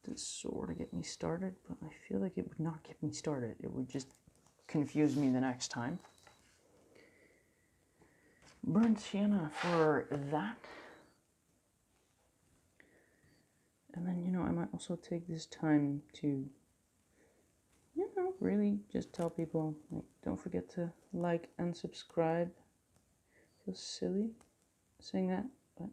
to sort of get me started, but I feel like it would not get me started. It would just confuse me the next time. Burnt sienna for that. And then, you know, I might also take this time to, you know, really just tell people, like, don't forget to like and subscribe. Feels silly saying that, but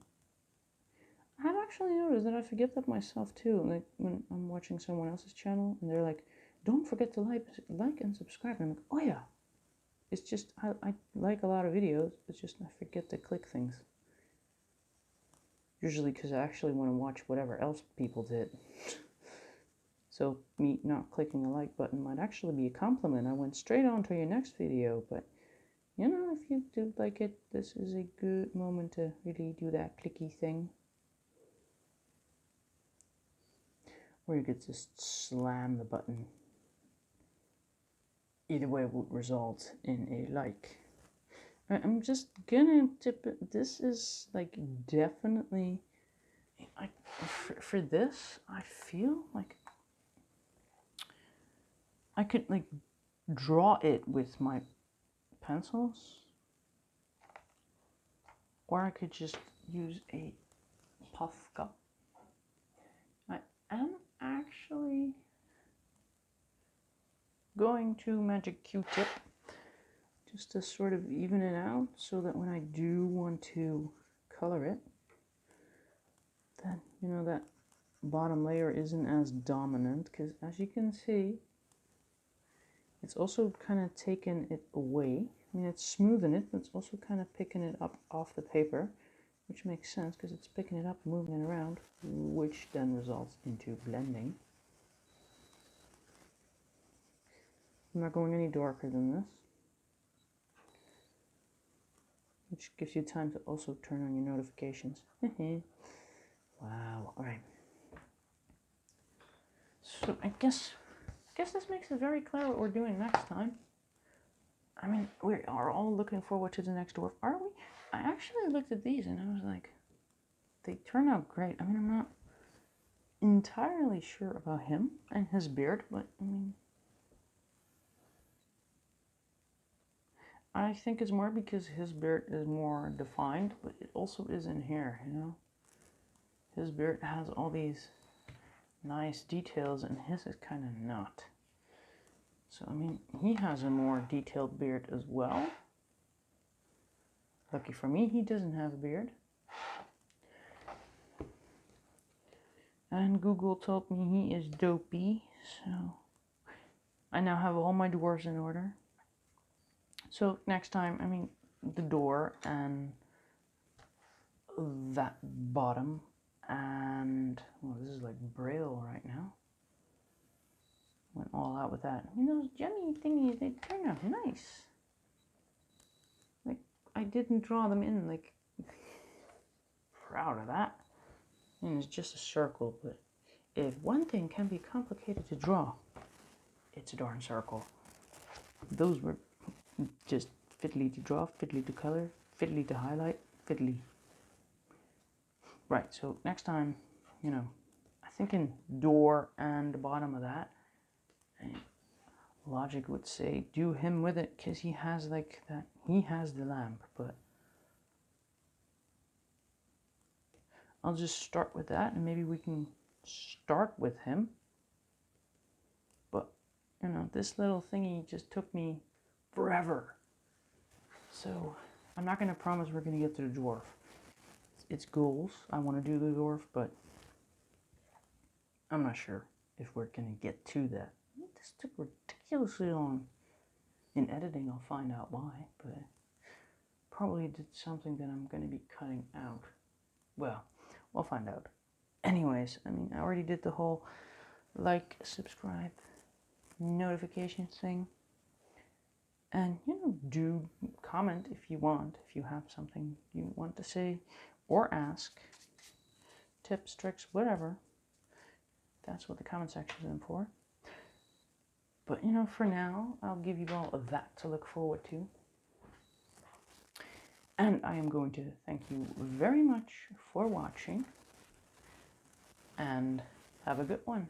I've actually noticed that I forget that myself too. Like when I'm watching someone else's channel and they're like, don't forget to like and subscribe. And I'm like, oh yeah. It's just, I like a lot of videos, it's just I forget to click things. Usually because I actually want to watch whatever else people did. So me not clicking the like button might actually be a compliment. I went straight on to your next video, but you know, if you do like it, this is a good moment to really do that clicky thing. Or you could just slam the button. Either way would result in a like. I'm just gonna tip it. This is like definitely, for this, I feel like I could like draw it with my pencils, or I could just use a puff cup. I am actually going to magic Q-tip just to sort of even it out so that when I do want to color it, then you know that bottom layer isn't as dominant, because as you can see, it's also kind of taken it away. I mean, it's smoothing it, but it's also kind of picking it up off the paper, which makes sense because it's picking it up and moving it around, which then results into blending. I'm not going any darker than this, which gives you time to also turn on your notifications. Wow, alright. So I guess this makes it very clear what we're doing next time. I mean, we are all looking forward to the next dwarf, aren't we? I actually looked at these and I was like, they turn out great. I mean, I'm not entirely sure about him and his beard, but I mean, I think it's more because his beard is more defined, but it also is in here, you know? His beard has all these nice details and his is kind of not. So, I mean, he has a more detailed beard as well. Lucky for me, he doesn't have a beard. And Google told me he is dopey, so I now have all my dwarves in order. So next time, I mean, the door and that bottom and, well, this is like Braille right now. Went all out with that. I mean, those gemmy thingies, they turn out nice. Like, I didn't draw them in, like, proud of that. And it's just a circle, but if one thing can be complicated to draw, it's a darn circle. Those were just fiddly to draw, fiddly to color, fiddly to highlight, fiddly. Right, so next time, you know, I think in door and the bottom of that, logic would say do him with it because he has like that, he has the lamp, but I'll just start with that and maybe we can start with him. But, you know, this little thingy just took me forever. So I'm not going to promise we're going to get to the dwarf. It's goals. I want to do the dwarf, but I'm not sure if we're going to get to that. This took ridiculously long. In editing, I'll find out why, but probably did something that I'm going to be cutting out. Well, we'll find out. Anyways, I mean, I already did the whole like, subscribe, notification thing. And, you know, do comment if you want, if you have something you want to say or ask. Tips, tricks, whatever. That's what the comment section is for. But, you know, for now, I'll give you all of that to look forward to. And I am going to thank you very much for watching. And have a good one.